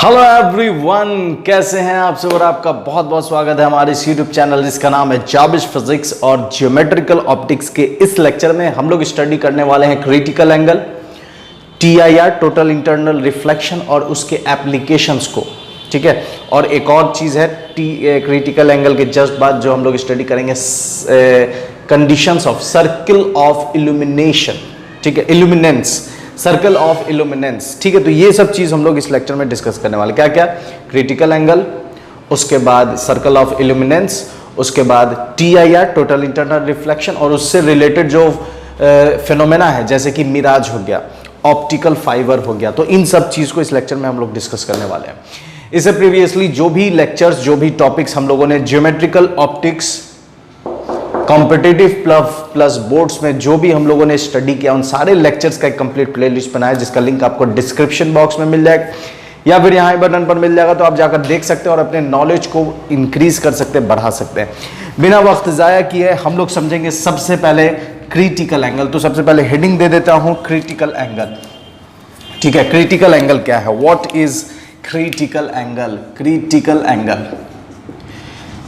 Hello everyone, कैसे हैं आप सब। और आपका बहुत बहुत स्वागत है हमारे इस यूट्यूब चैनल जिसका नाम है जाबिश फिजिक्स और ज्योमेट्रिकल ऑप्टिक्स के इस लेक्चर में हम लोग स्टडी करने वाले हैं critical angle, TIR total internal reflection और उसके एप्लीकेशंस को। ठीक है, और एक और चीज़ है क्रिटिकल एंगल के जस्ट बाद जो हम लोग स्टडी करेंगे conditions of circle of illumination. ठीक है, इल्यूमिनेंस, सर्कल ऑफ इल्यूमिनेंस। ठीक है, तो ये सब चीज हम लोग इस लेक्चर में डिस्कस करने वाले। क्या क्या? क्रिटिकल एंगल, उसके बाद सर्कल ऑफ इल्यूमिनेंस, उसके बाद TIR टोटल इंटरनल रिफ्लेक्शन और उससे रिलेटेड जो फिनोमेना है जैसे कि मिराज हो गया, ऑप्टिकल फाइबर हो गया। तो इन सब चीज को इस लेक्चर में हम लोग डिस्कस करने वाले हैं। इससे प्रीवियसली जो भी लेक्चर्स, जो भी टॉपिक्स हम लोगों ने geometrical optics competitive plus boards में जो भी हम लोगों ने स्टडी किया, उन सारे लेक्चर्स का एक कंप्लीट प्लेलिस्ट बनाया जिसका लिंक आपको डिस्क्रिप्शन बॉक्स में मिल जाएगा या फिर यहाँ बटन पर मिल जाएगा। तो आप जाकर देख सकते हैं और अपने नॉलेज को इंक्रीज कर सकते हैं, बढ़ा सकते हैं। बिना वक्त जाया किए हम लोग समझेंगे सबसे पहले क्रिटिकल एंगल। तो सबसे पहले हेडिंग दे देता हूं, क्रिटिकल एंगल। ठीक है, क्रिटिकल एंगल क्या है? What is critical angle? Critical angle,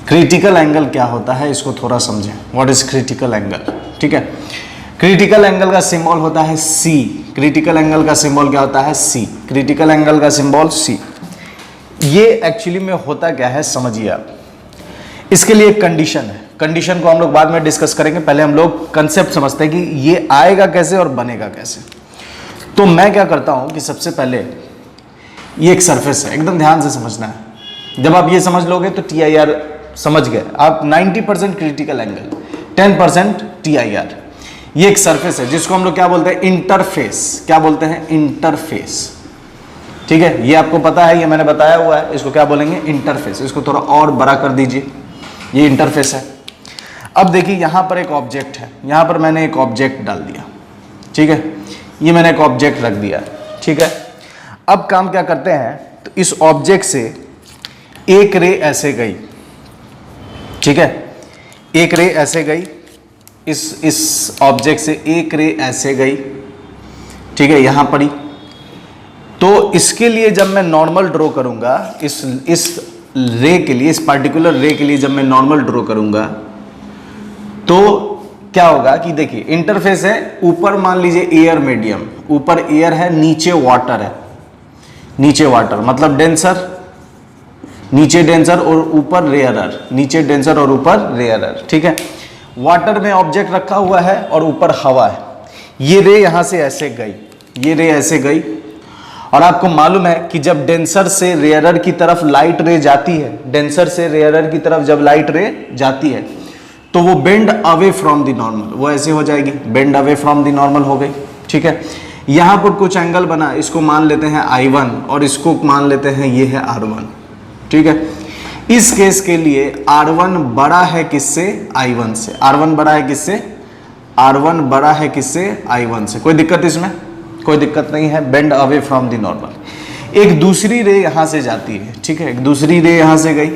critical angle क्या होता है इसको थोड़ा समझें। What is critical angle? ठीक है, क्रिटिकल एंगल का सिंबल होता है C। क्रिटिकल एंगल का सिंबल क्या होता है? C। क्रिटिकल एंगल का सिंबल C। ये एक्चुअली में होता क्या है समझिए आप। इसके लिए एक कंडीशन है, कंडीशन को हम लोग बाद में डिस्कस करेंगे। पहले हम लोग कंसेप्ट समझते हैं कि ये आएगा कैसे और बनेगा कैसे। तो मैं क्या करता हूं कि सबसे पहले ये एक सरफेस है, एकदम ध्यान से समझना है। जब आप ये समझ लोगे तो TIR समझ गए आप। 90% क्रिटिकल एंगल, 10% TIR। ये एक सरफेस है जिसको हम लोग क्या बोलते हैं? इंटरफेस। क्या बोलते हैं? इंटरफेस। ठीक है, ये आपको पता है, ये मैंने बताया हुआ है। इसको क्या बोलेंगे? इंटरफेस। इसको थोड़ा और बड़ा कर दीजिए, ये इंटरफेस है। अब देखिए यहां पर एक ऑब्जेक्ट है, यहां पर मैंने एक ऑब्जेक्ट डाल दिया। ठीक है, ये मैंने एक ऑब्जेक्ट रख दिया। ठीक है, अब काम क्या करते हैं? तो इस ऑब्जेक्ट से एक रे ऐसे गई। ठीक है, एक रे ऐसे गई, इस ऑब्जेक्ट से एक रे ऐसे गई। ठीक है, यहां पड़ी। तो इसके लिए जब मैं नॉर्मल ड्रॉ करूंगा, इस रे के लिए, इस पार्टिकुलर रे के लिए जब मैं नॉर्मल ड्रॉ करूंगा तो क्या होगा कि देखिए इंटरफेस है। ऊपर मान लीजिए एयर मीडियम, ऊपर एयर है, नीचे वाटर है। नीचे वाटर मतलब डेंसर, नीचे डेंसर और ऊपर रेयरर, नीचे डेंसर और ऊपर रेयरर। ठीक है, वाटर में ऑब्जेक्ट रखा हुआ है और ऊपर हवा है। ये रे यहां से ऐसे गई, ये रे ऐसे गई। और आपको मालूम है कि जब डेंसर से रेयरर की तरफ लाइट रे जाती है, डेंसर से रेयरर की तरफ जब लाइट रे जाती है तो वो bend away from the normal, वो ऐसे हो जाएगी, bend away from the normal हो गई। ठीक है, यहां पर कुछ एंगल बना, इसको मान लेते हैं I1 और इसको मान लेते हैं ये है R1। ठीक है, इस केस के लिए R1 बड़ा है किससे? I1 से। R1 बड़ा है किससे? R1 बड़ा है किससे? I1 से। कोई दिक्कत इसमें? कोई दिक्कत नहीं है, bend away from the normal. एक दूसरी रे यहां से जाती है। ठीक है, एक दूसरी रे यहां से गई।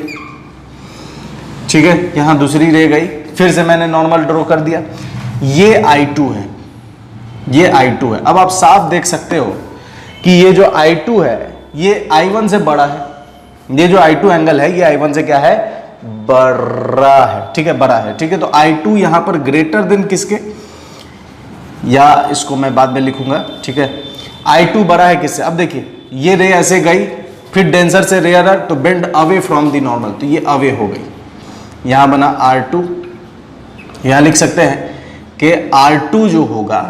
ठीक है, यहां दूसरी रे गई, फिर से मैंने नॉर्मल ड्रॉ कर दिया। ये I2 है, ये I2 है। अब आप साफ देख सकते हो कि ये जो I2 है ये I1 से बड़ा है। ये जो I2 एंगल है ये I1 से क्या है? बड़ा है। ठीक है, बड़ा है। ठीक है, तो I2 यहां पर ग्रेटर देन किसके, या इसको मैं बाद में लिखूंगा। ठीक है, I2 बड़ा है किससे? अब देखिए ये रे ऐसे गई, फिर डेंसर से रेयरर, तो bend away from the normal, तो ये अवे हो गई। यहां बना R2, यहां लिख सकते हैं कि R2 जो होगा,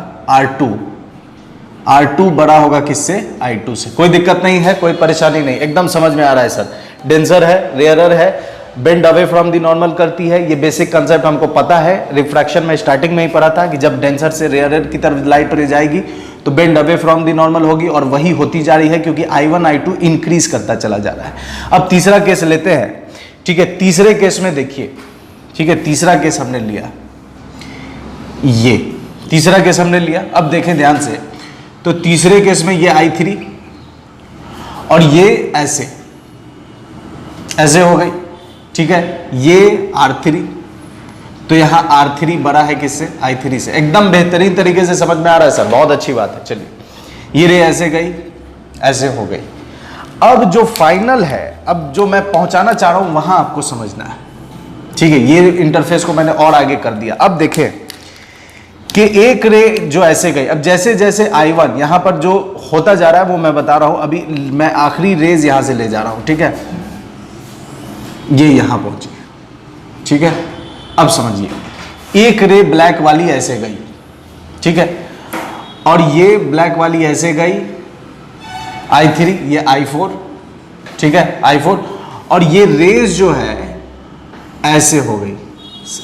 R2 बड़ा होगा किससे? I2 से। कोई दिक्कत नहीं है, कोई परेशानी नहीं, एकदम समझ में आ रहा है सर। डेंसर है, रेयरर है, bend away from the normal करती है। ये बेसिक कंसेप्ट हमको पता है, रिफ्रैक्शन में स्टार्टिंग में ही पढ़ा था कि जब डेंसर से रेयरर की तरफ लाइट रे जाएगी तो bend away from the normal होगी, और वही होती जा रही है क्योंकि I1 I2 इंक्रीज करता चला जा रहा है। अब तीसरा केस लेते हैं। ठीक है, तीसरे केस में देखिए। ठीक है, तीसरा केस हमने लिया, ये तीसरा केस हमने लिया। अब देखें ध्यान से, तो तीसरे केस में ये I3 और ये ऐसे ऐसे हो गई। ठीक है, ये R3, तो यहां R3 बड़ा है किससे? I3 से। एकदम बेहतरीन तरीके से समझ में आ रहा है सर, बहुत अच्छी बात है। चलिए, ये रे ऐसे गई, ऐसे हो गई। अब जो फाइनल है, अब जो मैं पहुंचाना चाह रहा हूं वहां आपको समझना है, ठीक है। ये इंटरफेस को मैंने और आगे कर दिया। अब देखें कि एक रे जो ऐसे गई, अब जैसे जैसे I1 यहां पर जो होता जा रहा है वो मैं बता रहा हूं। अभी मैं आखिरी रेज यहां से ले जा रहा हूं, ठीक है। ये यहां पहुंची, ठीक है। अब समझिए, एक रे ब्लैक वाली ऐसे गई, ठीक है, और ये ब्लैक वाली ऐसे गई I3, ये I4, ठीक है, I4, और ये रेज जो है ऐसे हो गई,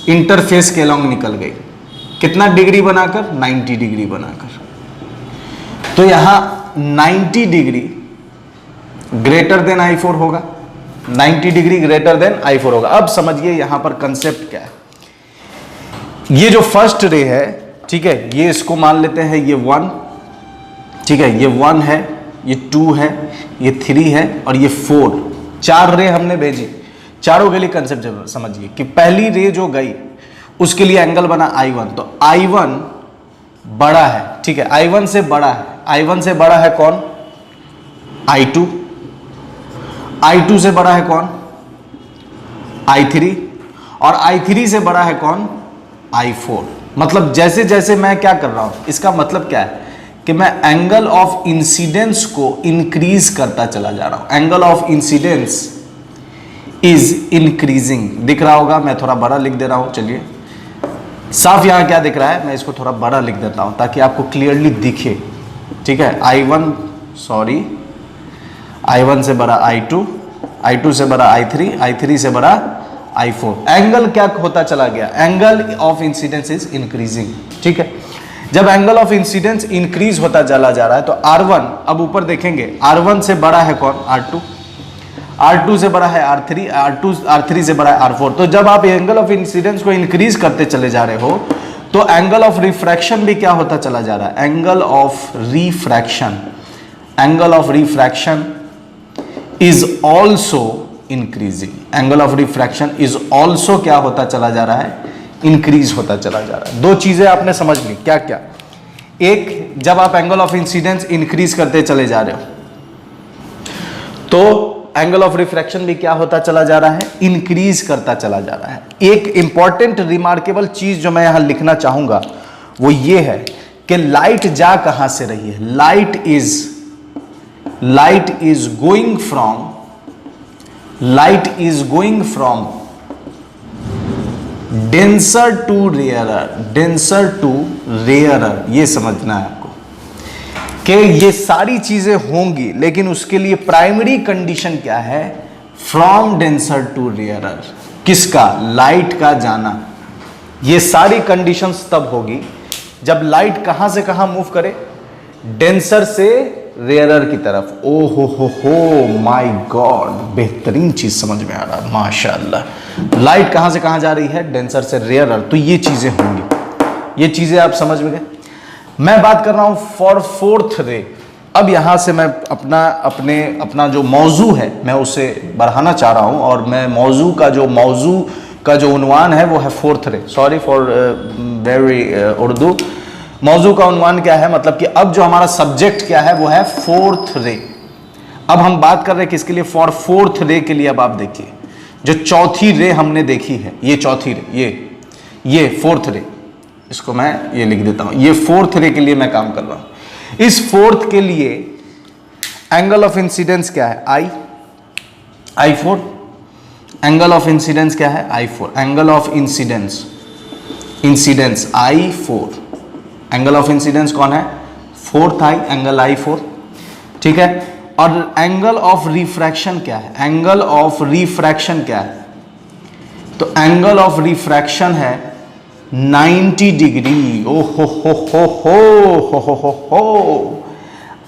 इंटरफेस के अलॉन्ग निकल गई। कितना डिग्री बनाकर? 90 डिग्री बनाकर। तो यहां 90 डिग्री ग्रेटर देन I4 होगा, 90 डिग्री ग्रेटर देन I4 होगा। अब समझिए यहां पर कंसेप्ट क्या है। ये जो फर्स्ट रे है, ठीक है, ये इसको मान लेते हैं ये 1, ठीक है, ये 1 है, ये 2 है, ये 3 है और ये 4, 4 रे हमने भेजी। चारों के लिए कंसेप्ट समझिए कि पहली रे जो गई उसके लिए एंगल बना I1, तो I1 बड़ा है, ठीक है, I1 से बड़ा है। I1 से बड़ा है कौन? I2। I2 से बड़ा है कौन? I3। और I3 से बड़ा है कौन? I4। मतलब जैसे जैसे मैं क्या कर रहा हूं, इसका मतलब क्या है कि मैं एंगल ऑफ इंसिडेंस को इंक्रीज करता चला जा रहा हूं। Angle of incidence is increasing. दिख रहा होगा, मैं थोड़ा बड़ा लिख दे रहा हूं। चलिए, साफ यहां क्या दिख रहा है, मैं इसको थोड़ा बड़ा लिख देता हूं ताकि आपको क्लियरली दिखे, ठीक है। I1 से बड़ा I2, I2 से बड़ा I3, I3 से बड़ा I4। एंगल क्या होता चला गया? Angle of incidence is increasing, ठीक है। जब एंगल ऑफ इंसिडेंस इंक्रीज होता चला जा रहा है तो R1, अब ऊपर देखेंगे, R1 से बड़ा है कौन? R2, R2 से बड़ा है R3, R3 से बड़ा है R4। तो जब आप एंगल ऑफ इंसिडेंस को इंक्रीज करते चले जा रहे हो तो एंगल ऑफ रिफ्रैक्शन भी क्या होता चला जा रहा है? Angle of refraction, angle of refraction is also increasing. Angle of refraction is also क्या होता चला जा रहा है? इंक्रीज होता चला जा रहा है। दो चीजें आपने समझ ली, क्या क्या? एक, जब आप एंगल ऑफ इंसिडेंस इंक्रीज करते चले जा रहे हो तो एंगल ऑफ रिफ्रैक्शन भी क्या होता चला जा रहा है? इंक्रीज करता चला जा रहा है। एक इंपॉर्टेंट रिमार्केबल चीज जो मैं यहां लिखना चाहूंगा वो ये है कि लाइट जा कहां से रही है? Light is going from denser to rarer. ये समझना है आपको कि ये सारी चीजें होंगी, लेकिन उसके लिए प्राइमरी कंडीशन क्या है? From denser to rarer. किसका? लाइट का जाना। ये सारी कंडीशंस तब होगी जब लाइट कहां से कहां मूव करे? डेंसर से रेयरर की तरफ। ओ हो माय गॉड, बेहतरीन चीज समझ में आ रहा है, माशाल्लाह। लाइट कहां से कहां जा रही है? डेंसर से रेयरर। तो ये चीजें होंगी, ये चीजें आप समझ में गए। मैं बात कर रहा हूं फॉर फोर्थ रे। अब यहां से मैं अपना जो मौजू है मैं उसे बढ़ाना चाह रहा हूं, और मैं मौजू का जो उन्वान है वो है फोर्थ रे। Sorry for very Urdu. मौजू का उन्वान क्या है? मतलब कि अब जो हमारा सब्जेक्ट क्या है वो है फोर्थ रे। अब हम बात कर रहे हैं किसके लिए? फॉर फोर्थ रे के लिए। अब आप देखिए, जो चौथी रे हमने देखी है, ये चौथी रे, ये फोर्थ रे, इसको मैं ये लिख देता हूं, ये फोर्थ रे के लिए मैं काम कर रहा हूं। इस फोर्थ के लिए एंगल ऑफ इंसिडेंस क्या है? I4। एंगल ऑफ इंसिडेंस क्या है? I4। Angle of incidence I4। Angle of incidence कौन है? फोर्थ आई, एंगल I4, ठीक है। और एंगल ऑफ रिफ्रैक्शन क्या है? एंगल ऑफ रिफ्रैक्शन क्या है? तो एंगल ऑफ रिफ्रैक्शन है 90 डिग्री। ओ हो।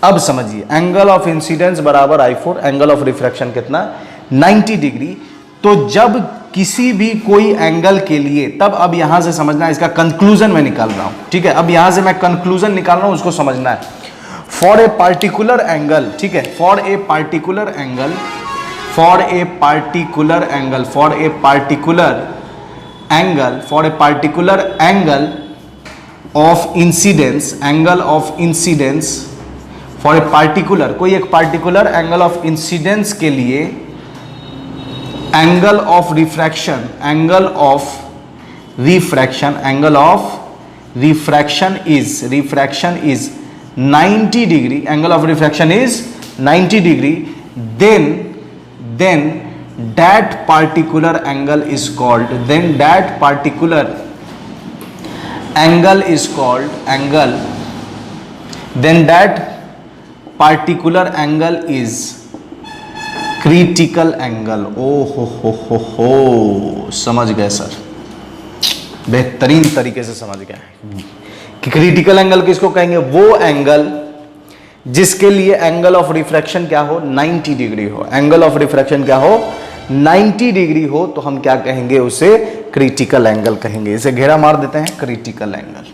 अब समझिए, एंगल ऑफ इंसिडेंस बराबर I4, एंगल ऑफ रिफ्रैक्शन कितना? 90 डिग्री। तो जब किसी भी कोई एंगल के लिए, तब अब यहां से समझना है, इसका कंक्लूजन मैं निकाल रहा हूं, ठीक है। अब यहां से मैं कंक्लूजन निकाल रहा हूं, उसको समझना है। फॉर ए पार्टिकुलर एंगल, ठीक है, for a particular angle of incidence for a particular, कोई एक पार्टिकुलर एंगल ऑफ इंसिडेंस के लिए angle of refraction, angle of refraction is 90 degree, angle of refraction is 90 degree, then that particular angle is called, is critical angle. हो, समझ गए sir, बेहतरीन तरीके से समझ गए कि क्रिटिकल एंगल किसको कहेंगे, वो एंगल जिसके लिए एंगल ऑफ रिफ्रैक्शन क्या हो, 90 डिग्री हो। एंगल ऑफ रिफ्रैक्शन क्या हो, 90 डिग्री हो, तो हम क्या कहेंगे, उसे क्रिटिकल एंगल कहेंगे। इसे घेरा मार देते हैं, क्रिटिकल एंगल।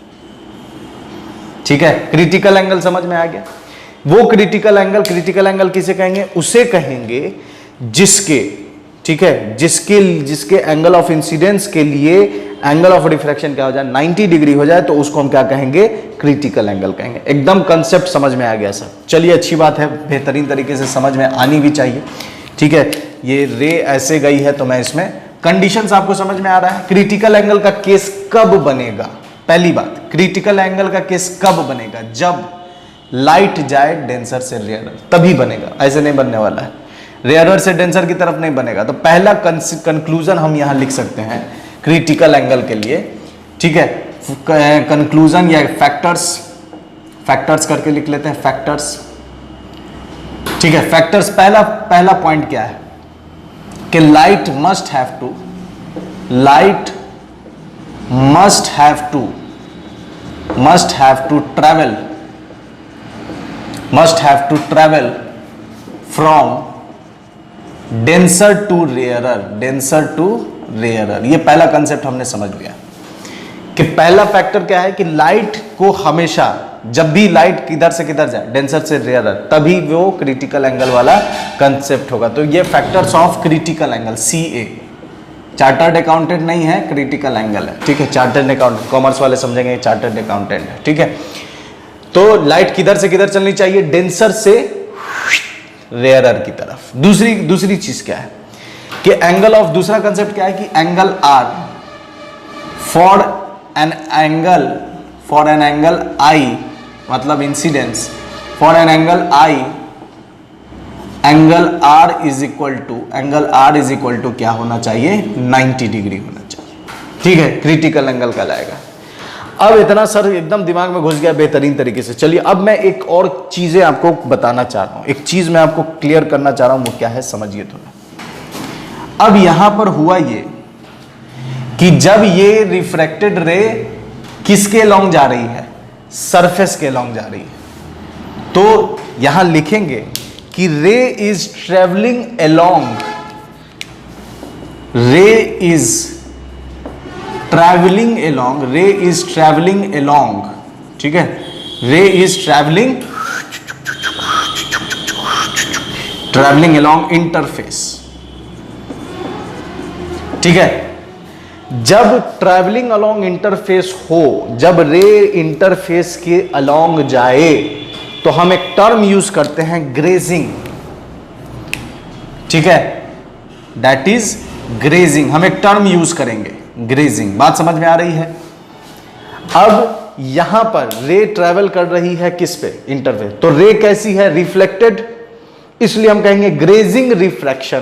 ठीक है, क्रिटिकल एंगल समझ में आ गया। वो क्रिटिकल एंगल किसे कहेंगे, उसे कहेंगे जिसके, ठीक है, जिसके एंगल ऑफ इंसिडेंस के लिए एंगल ऑफ रिफ्रैक्शन क्या हो जाए, 90 डिग्री हो जाए, तो उसको हम क्या कहेंगे, क्रिटिकल एंगल कहेंगे। एकदम कंसेप्ट समझ में आ गया सर। चलिए, अच्छी बात है, बेहतरीन तरीके से समझ में आनी भी चाहिए। ठीक है, ये रे ऐसे गई है तो मैं इसमें कंडीशंस आपको समझ में आ रहा है। क्रिटिकल एंगल का केस कब बनेगा, पहली बात, क्रिटिकल एंगल का केस कब बनेगा, जब लाइट जाए डेंसर से रेयरर, तभी बनेगा, ऐसे नहीं बनने वाला है। रेयरर से डेंसर की तरफ नहीं बनेगा। तो पहला कंक्लूजन हम यहां लिख सकते हैं क्रिटिकल एंगल के लिए। ठीक है, कंक्लूजन या फैक्टर्स करके लिख लेते हैं, फैक्टर्स। ठीक है, फैक्टर्स, पहला पॉइंट क्या है कि light must have to travel from denser to rarer. ये पहला कंसेप्ट हमने समझ लिया कि पहला फैक्टर क्या है कि लाइट को हमेशा, जब भी लाइट किधर से किधर जाए, डेंसर से रेयरर, तभी वो क्रिटिकल एंगल वाला कंसेप्ट होगा। तो ये factors of critical angle, CA, chartered accountant नहीं है, क्रिटिकल एंगल है। ठीक है, चार्टर्ड अकाउंटेंट, कॉमर्स वाले समझेंगे, चार्टर्ड अकाउंटेंट है। ठीक है, तो लाइट किधर से किधर चलनी चाहिए, डेंसर से रेयरर की तरफ। दूसरी चीज क्या है कि एंगल ऑफ, दूसरा कंसेप्ट क्या है कि angle R for an angle I, मतलब incidence, for an angle I, angle R is equal to क्या होना चाहिए, 90 डिग्री होना चाहिए। ठीक है, क्रिटिकल एंगल कहलाएगा। अब इतना सर एकदम दिमाग में घुस गया बेहतरीन तरीके से। चलिए, अब मैं एक और चीजें आपको बताना चाह रहा हूं, एक चीज मैं आपको क्लियर करना चाह रहा हूं, वो क्या है समझिए थोड़ा। अब यहां पर हुआ ये कि जब ये रिफ्रैक्टेड रे किसके लॉन्ग जा रही है, सरफेस के लॉन्ग जा रही है, तो यहां लिखेंगे कि रे इज ट्रेवलिंग अलोंग, रे इज ट्रैवलिंग अलोंग। ठीक है, रे इज ट्रैवलिंग अलोंग इंटरफेस। ठीक है, जब ट्रैवलिंग अलोंग इंटरफेस हो, जब रे इंटरफेस के अलोंग जाए, तो हम एक टर्म यूज करते हैं, ग्रेजिंग। ठीक है, दैट इज ग्रेजिंग, हम एक टर्म यूज करेंगे, ग्रेजिंग। बात समझ में आ रही है। अब यहां पर रे ट्रैवल कर रही है किस पे, इंटरफेस, तो रे कैसी है, रिफ्लेक्टेड, इसलिए हम कहेंगे ग्रेजिंग रिफ्रैक्शन।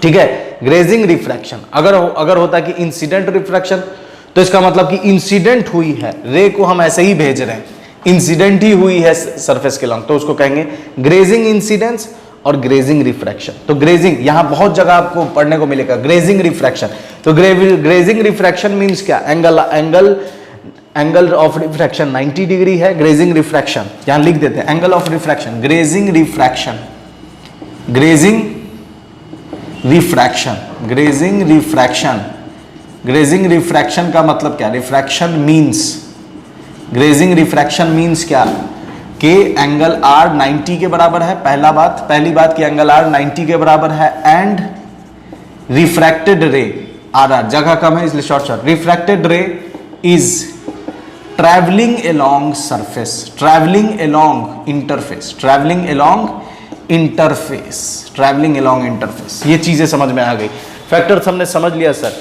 ठीक है, ग्रेजिंग रिफ्रैक्शन। अगर होता कि इंसिडेंट रिफ्रैक्शन, तो इसका मतलब कि इंसिडेंट हुई है, रे को हम ऐसे ही भेज रहे हैं, इंसिडेंट ही हुई है सरफेस के लॉन्ग, तो उसको कहेंगे ग्रेजिंग इंसिडेंस और ग्रेजिंग रिफ्रैक्शन। तो ग्रेजिंग यहां बहुत जगह आपको पढ़ने को मिलेगा, ग्रेजिंग रिफ्रैक्शन। तो ग्रेजिंग रिफ्रैक्शन मींस क्या, एंगल ऑफ रिफ्रैक्शन 90 डिग्री है, ग्रेजिंग रिफ्रैक्शन यहां लिख देते हैं, angle of refraction, grazing refraction, grazing refraction का मतलब क्या, रिफ्रैक्शन मींस क्या कि एंगल R 90 के बराबर है, पहली बात कि एंगल R 90 के बराबर है, एंड रिफ्रैक्टेड रे, RR जगह कम है इसलिए शॉर्ट, रिफ्रैक्टेड रे is travelling along surface, travelling along interface, travelling along interface, travelling along interface, ये चीजें समझ में आ गई। फैक्टर्स हमने समझ लिया सर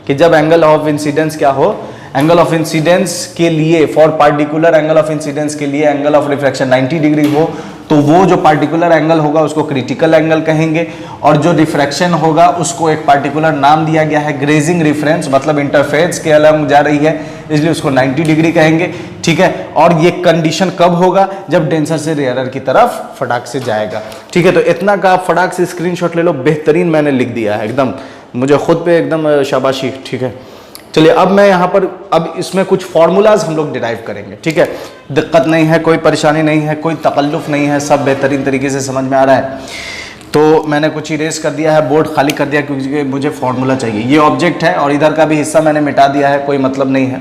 कि जब एंगल ऑफ इंसिडेंस क्या हो, एंगल ऑफ इंसिडेंस के लिए for particular angle of incidence के लिए एंगल ऑफ रिफ्रैक्शन 90 डिग्री हो तो वो जो पार्टिकुलर एंगल होगा उसको क्रिटिकल एंगल कहेंगे, और जो रिफ्रैक्शन होगा उसको एक पार्टिकुलर नाम दिया गया है ग्रेजिंग रिफरेंस, मतलब इंटरफेरेंस के अलग जा रही है इसलिए उसको 90 डिग्री कहेंगे, ठीक है। और ये कंडीशन कब होगा, जब डेंसर से रेयरर की तरफ फटाक से जाएगा, ठीक है। तो इतना का आप फटाक से स्क्रीनशॉट ले लो, बेहतरीन मैंने लिख दिया है एकदम, मुझे खुद पे एकदम शाबाशी, ठीक है। चलिए अब मैं यहाँ पर अब इसमें कुछ फॉर्मूलाज हम लोग डिराइव करेंगे, ठीक है। दिक्कत नहीं है, कोई परेशानी नहीं है, कोई तकल्लुफ नहीं है, सब बेहतरीन तरीके से समझ में आ रहा है। तो मैंने कुछ इरेज कर दिया है, बोर्ड खाली कर दिया क्योंकि मुझे फॉर्मूला चाहिए। ये ऑब्जेक्ट है और इधर का भी हिस्सा मैंने मिटा दिया है, कोई मतलब नहीं है।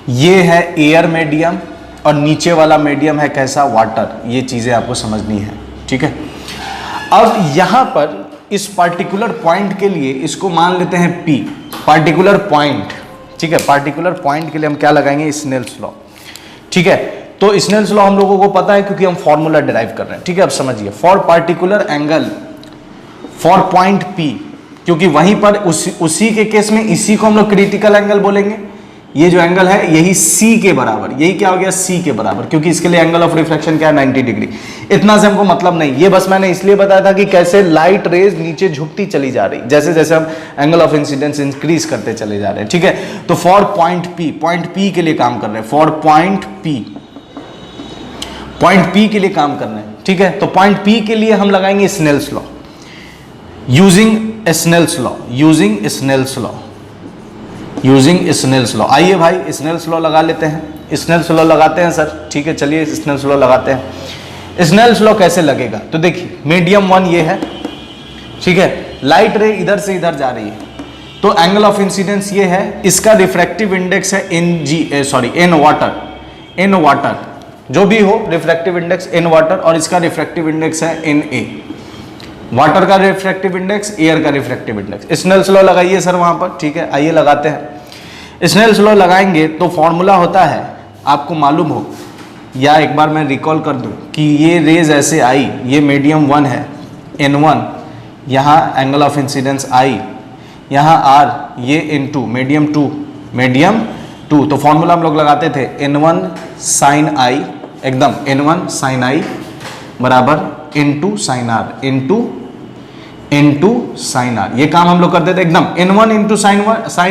ये है एयर मीडियम और नीचे वाला मीडियम है कैसा, वाटर। ये चीज़ें आपको समझनी है, ठीक है। अब यहाँ पर इस पार्टिकुलर पॉइंट के लिए इसको मान लेते हैं P, पार्टिकुलर पॉइंट, ठीक है। पार्टिकुलर पॉइंट के लिए हम क्या लगाएंगे, स्नेल्स लॉ, ठीक है। तो स्नेल्स लॉ हम लोगों को पता है क्योंकि हम फॉर्मूला डिराइव कर रहे हैं, ठीक है। अब समझिए, for particular angle for point P, क्योंकि वहीं पर उसी के केस में इसी को हम लोग क्रिटिकल एंगल बोलेंगे। ये जो एंगल है यही C के बराबर, यही क्या हो गया, C के बराबर, क्योंकि इसके लिए एंगल ऑफ रिफ्रैक्शन क्या है, 90 डिग्री। इतना से हमको मतलब नहीं, ये बस मैंने इसलिए बताया था कि कैसे लाइट रेज नीचे झुकती चली जा रही जैसे जैसे हम एंगल ऑफ इंसिडेंस इंक्रीज करते चले जा रहे हैं, ठीक है। तो for point P, point P के लिए काम कर रहे हैं, for point P, point P के लिए काम कर रहे हैं, ठीक है। तो पॉइंट P के लिए हम लगाएंगे Snell's law, using Snell's law, using Snell's law, using Snell's law. आइए भाई स्नेल्स लॉ लगा लेते हैं, स्नेल्स लॉ लगाते हैं सर, ठीक है। चलिए स्नेल्स लॉ लगाते हैं। स्नेल्स लॉ कैसे लगेगा, तो देखिए मीडियम 1 ये है, ठीक है। लाइट रे इधर से इधर जा रही है तो एंगल ऑफ इंसिडेंस ये है, इसका रिफ्रैक्टिव इंडेक्स है एन वाटर, एन वाटर जो भी हो, रिफ्रैक्टिव इंडेक्स एन वाटर, और इसका रिफ्रैक्टिव इंडेक्स है एन ए, वाटर का रिफ्रैक्टिव इंडेक्स, एयर का रिफ्रैक्टिव इंडेक्स। स्नेल्स लॉ लगाइए सर वहां पर, ठीक है। आइए लगाते हैं। स्नेल्स लॉ लगाएंगे तो फॉर्मूला होता है, आपको मालूम हो या एक बार मैं रिकॉल कर दूं कि ये रेज ऐसे आई, ये मीडियम 1 है N1, यहाँ एंगल ऑफ इंसिडेंस आई, यहाँ R, ये N2, मीडियम 2, मीडियम 2। तो फॉर्मूला हम लोग लगाते थे N1 साइन I, एकदम N1 साइन I बराबर N2 sine R, N2 sine R। ये काम हम लोग करते थे एकदम, N1 into sine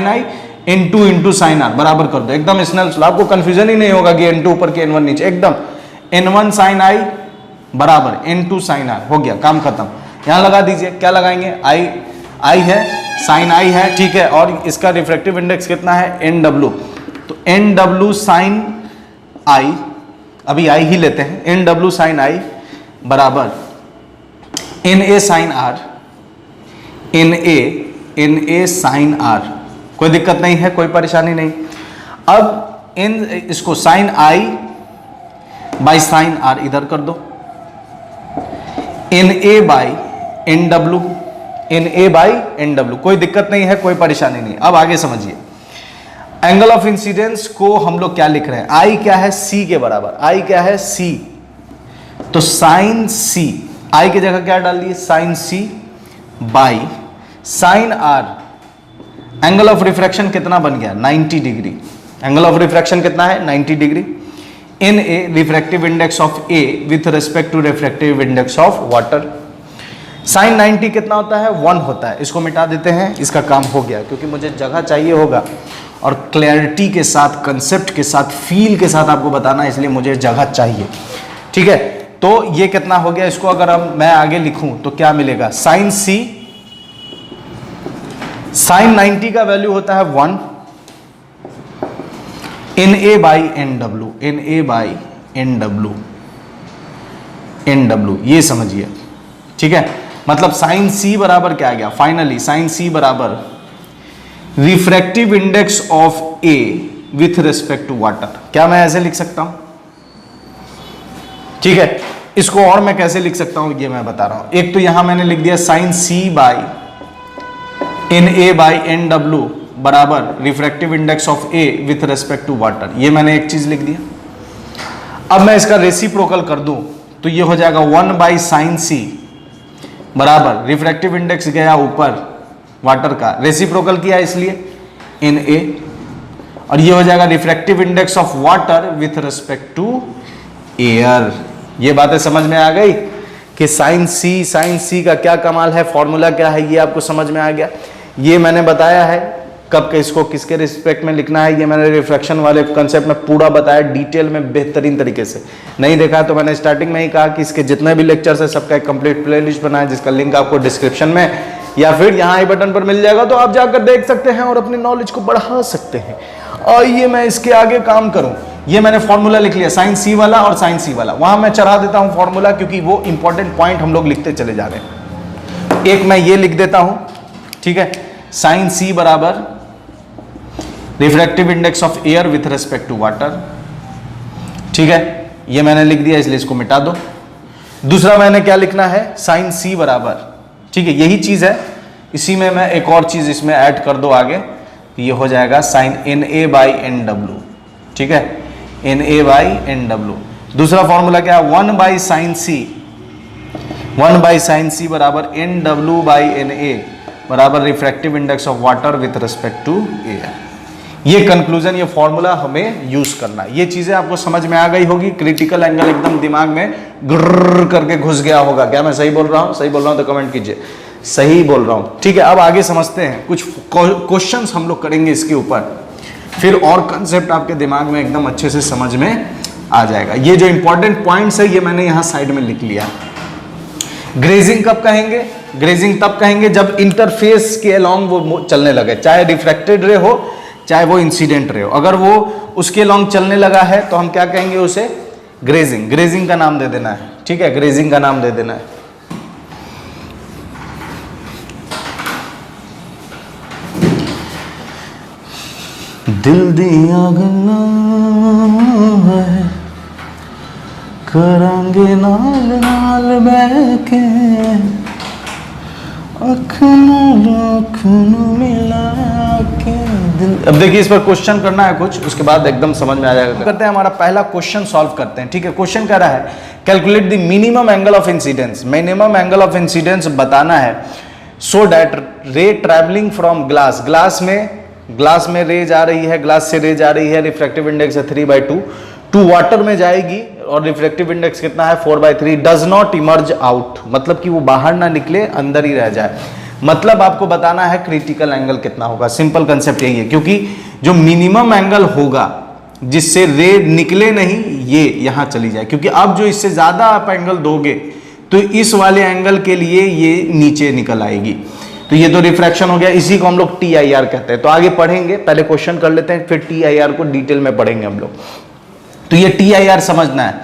I, N2 into sine R बराबर कर दो, एकदम स्नेल्स लॉ, आपको कंफ्यूजन ही नहीं होगा कि N2 ऊपर के N1 नीचे, एकदम N1 साइन I बराबर N2 साइन R, हो गया काम खत्म। यहां लगा दीजिए, क्या लगाएंगे, I है, साइन I है, ठीक है। और इसका रिफ्रैक्टिव इंडेक्स कितना है, NW, तो NW साइन I, अभी I ही लेते हैं, NW साइन I बराबर NA sine R, NA sine R। कोई दिक्कत नहीं है, कोई परेशानी नहीं। अब इसको sine I by sine R इधर कर दो, NA by NW, NA by NW, कोई दिक्कत नहीं है, कोई परेशानी नहीं। अब आगे समझिए, एंगल ऑफ इंसिडेंस को हम लोग क्या लिख रहे हैं, I क्या है, C के बराबर, I क्या है, C, तो साइन C, I की जगह क्या डाल दिए, sine C by sine R। Angle of refraction कितना बन गया, 90 डिग्री। एंगल ऑफ रिफ्रैक्शन कितना है, 90 degree. N A refractive index of A with respect to refractive index of water. Sine 90 कितना होता है, 1 होता है। इसको मिटा देते हैं, इसका काम हो गया, क्योंकि मुझे जगह चाहिए होगा और क्लैरिटी के साथ, कंसेप्ट के साथ, फील के साथ आपको बताना, इसलिए मुझे जगह चाहिए, ठीक है। तो ये कितना हो गया, इसको अगर मैं आगे लिखूं तो क्या मिलेगा, साइन C, साइन 90 का वैल्यू होता है 1, NA by NW, NA by NW, ये समझिए, ठीक है। मतलब साइन C बराबर क्या आ गया, फाइनली साइन C बराबर refractive index of A with respect to water. क्या मैं ऐसे लिख सकता हूं, ठीक है। इसको और मैं कैसे लिख सकता हूं, ये मैं बता रहा हूं। एक तो यहां मैंने लिख दिया sine C by NA by NW बराबर refractive index of A with respect to water, ये मैंने एक चीज लिख दिया। अब मैं इसका रेसिप्रोकल कर दूं तो ये हो जाएगा 1/sin c बराबर रिफ्रैक्टिव इंडेक्स गया ऊपर वाटर का, रेसिप्रोकल किया इसलिए इन ए, और ये हो जाएगा refractive index of water with respect to air. ये बातें समझ में आ गई कि साइन सी का क्या कमाल है, फॉर्मूला क्या है, ये आपको समझ में आ गया। ये मैंने बताया है कब इसको किसके रिस्पेक्ट में लिखना है, ये मैंने रिफ्रैक्शन वाले कंसेप्ट में पूरा बताया डिटेल में बेहतरीन तरीके से। नहीं देखा तो मैंने स्टार्टिंग में ही कहा कि इसके जितने भी लेक्चर्स है सबका एक कंप्लीट प्लेलिस्ट बना है, जिसका लिंक आपको डिस्क्रिप्शन में या फिर यहाँ आई बटन पर मिल जाएगा, तो आप जाकर देख सकते हैं और अपनी नॉलेज को बढ़ा सकते हैं। आइए मैं इसके आगे काम करूं। ये मैंने फॉर्मूला लिख लिया साइन सी वाला और साइन सी वाला, वहां मैं चढ़ा देता हूं फॉर्मूला, क्योंकि वो इंपॉर्टेंट पॉइंट हम लोग लिखते चले जा रहे हैं। एक मैं ये लिख देता हूं, ठीक है, साइन सी बराबर refractive index of air with respect to water, ठीक है, ये मैंने लिख दिया, इसलिए इसको मिटा दो। दूसरा मैंने क्या लिखना है, साइन सी बराबर, ठीक है, यही चीज है, इसी में मैं एक और चीज इसमें ऐड कर दो आगे, ये हो जाएगा sine n a by n डब्ल्यू, ठीक है, एन ए बाई एन डब्ल्यू। दूसरा फॉर्मूला क्या है, 1/sin c बराबर एन डब्ल्यू बाई एन ए बराबर refractive index of water with respect to air. ये कंक्लूजन, ये फॉर्मूला हमें यूज करना है। ये चीजें आपको समझ में आ गई होगी, क्रिटिकल एंगल एकदम दिमाग में ग्रर करके घुस गया होगा। क्या मैं सही बोल रहा हूं? सही बोल रहा हूं तो कमेंट कीजिए, सही बोल रहा हूं, ठीक है। अब आगे समझते हैं, कुछ क्वेश्चंस हम लोग करेंगे इसके ऊपर, फिर और कंसेप्ट आपके दिमाग में एकदम अच्छे से समझ में आ जाएगा। ये जो इंपॉर्टेंट पॉइंट्स है ये मैंने यहां साइड में लिख लिया। ग्रेजिंग कब कहेंगे? ग्रेजिंग तब कहेंगे जब इंटरफेस के अलोंग वो चलने लगे, चाहे रिफ्रैक्टेड रे हो चाहे वो इंसिडेंट रे हो। अगर वो उसके अलोंग चलने लगा है तो हम क्या कहेंगे उसे? ग्रेजिंग। ग्रेजिंग का नाम दे देना है, ठीक है, ग्रेजिंग का नाम दे देना है। दिल दिया गल्ला है करांगे नाल नाल बैके मिला के दिल। अब देखिए इस पर क्वेश्चन करना है कुछ, उसके बाद एकदम समझ में आ जाएगा। करते हैं, हमारा पहला क्वेश्चन सॉल्व करते हैं, ठीक है। क्वेश्चन कह रहा है calculate the minimum angle of incidence. Minimum angle of incidence बताना है सो दैट रे ट्रैवलिंग फ्रॉम ग्लास, ग्लास में रे जा रही है, ग्लास से रे जा रही है, रिफ्रैक्टिव इंडेक्स है 3/2, टू वाटर में जाएगी और रिफ्रैक्टिव इंडेक्स कितना है 4/3, डज नॉट इमर्ज आउट, मतलब कि वो बाहर ना निकले, अंदर ही रह जाए। मतलब आपको बताना है क्रिटिकल एंगल कितना होगा। सिंपल कंसेप्ट यही है, क्योंकि जो मिनिमम एंगल होगा जिससे रे निकले नहीं, ये यहां चली जाए, क्योंकि अब जो इससे ज्यादा आप एंगल दोगे तो इस वाले एंगल के लिए ये नीचे निकल आएगी। तो ये तो रिफ्रैक्शन हो गया, इसी को हम लोग TIR कहते हैं। तो आगे पढ़ेंगे, पहले क्वेश्चन कर लेते हैं, फिर TIR को डिटेल में पढ़ेंगे हम लोग। तो ये TIR समझना है।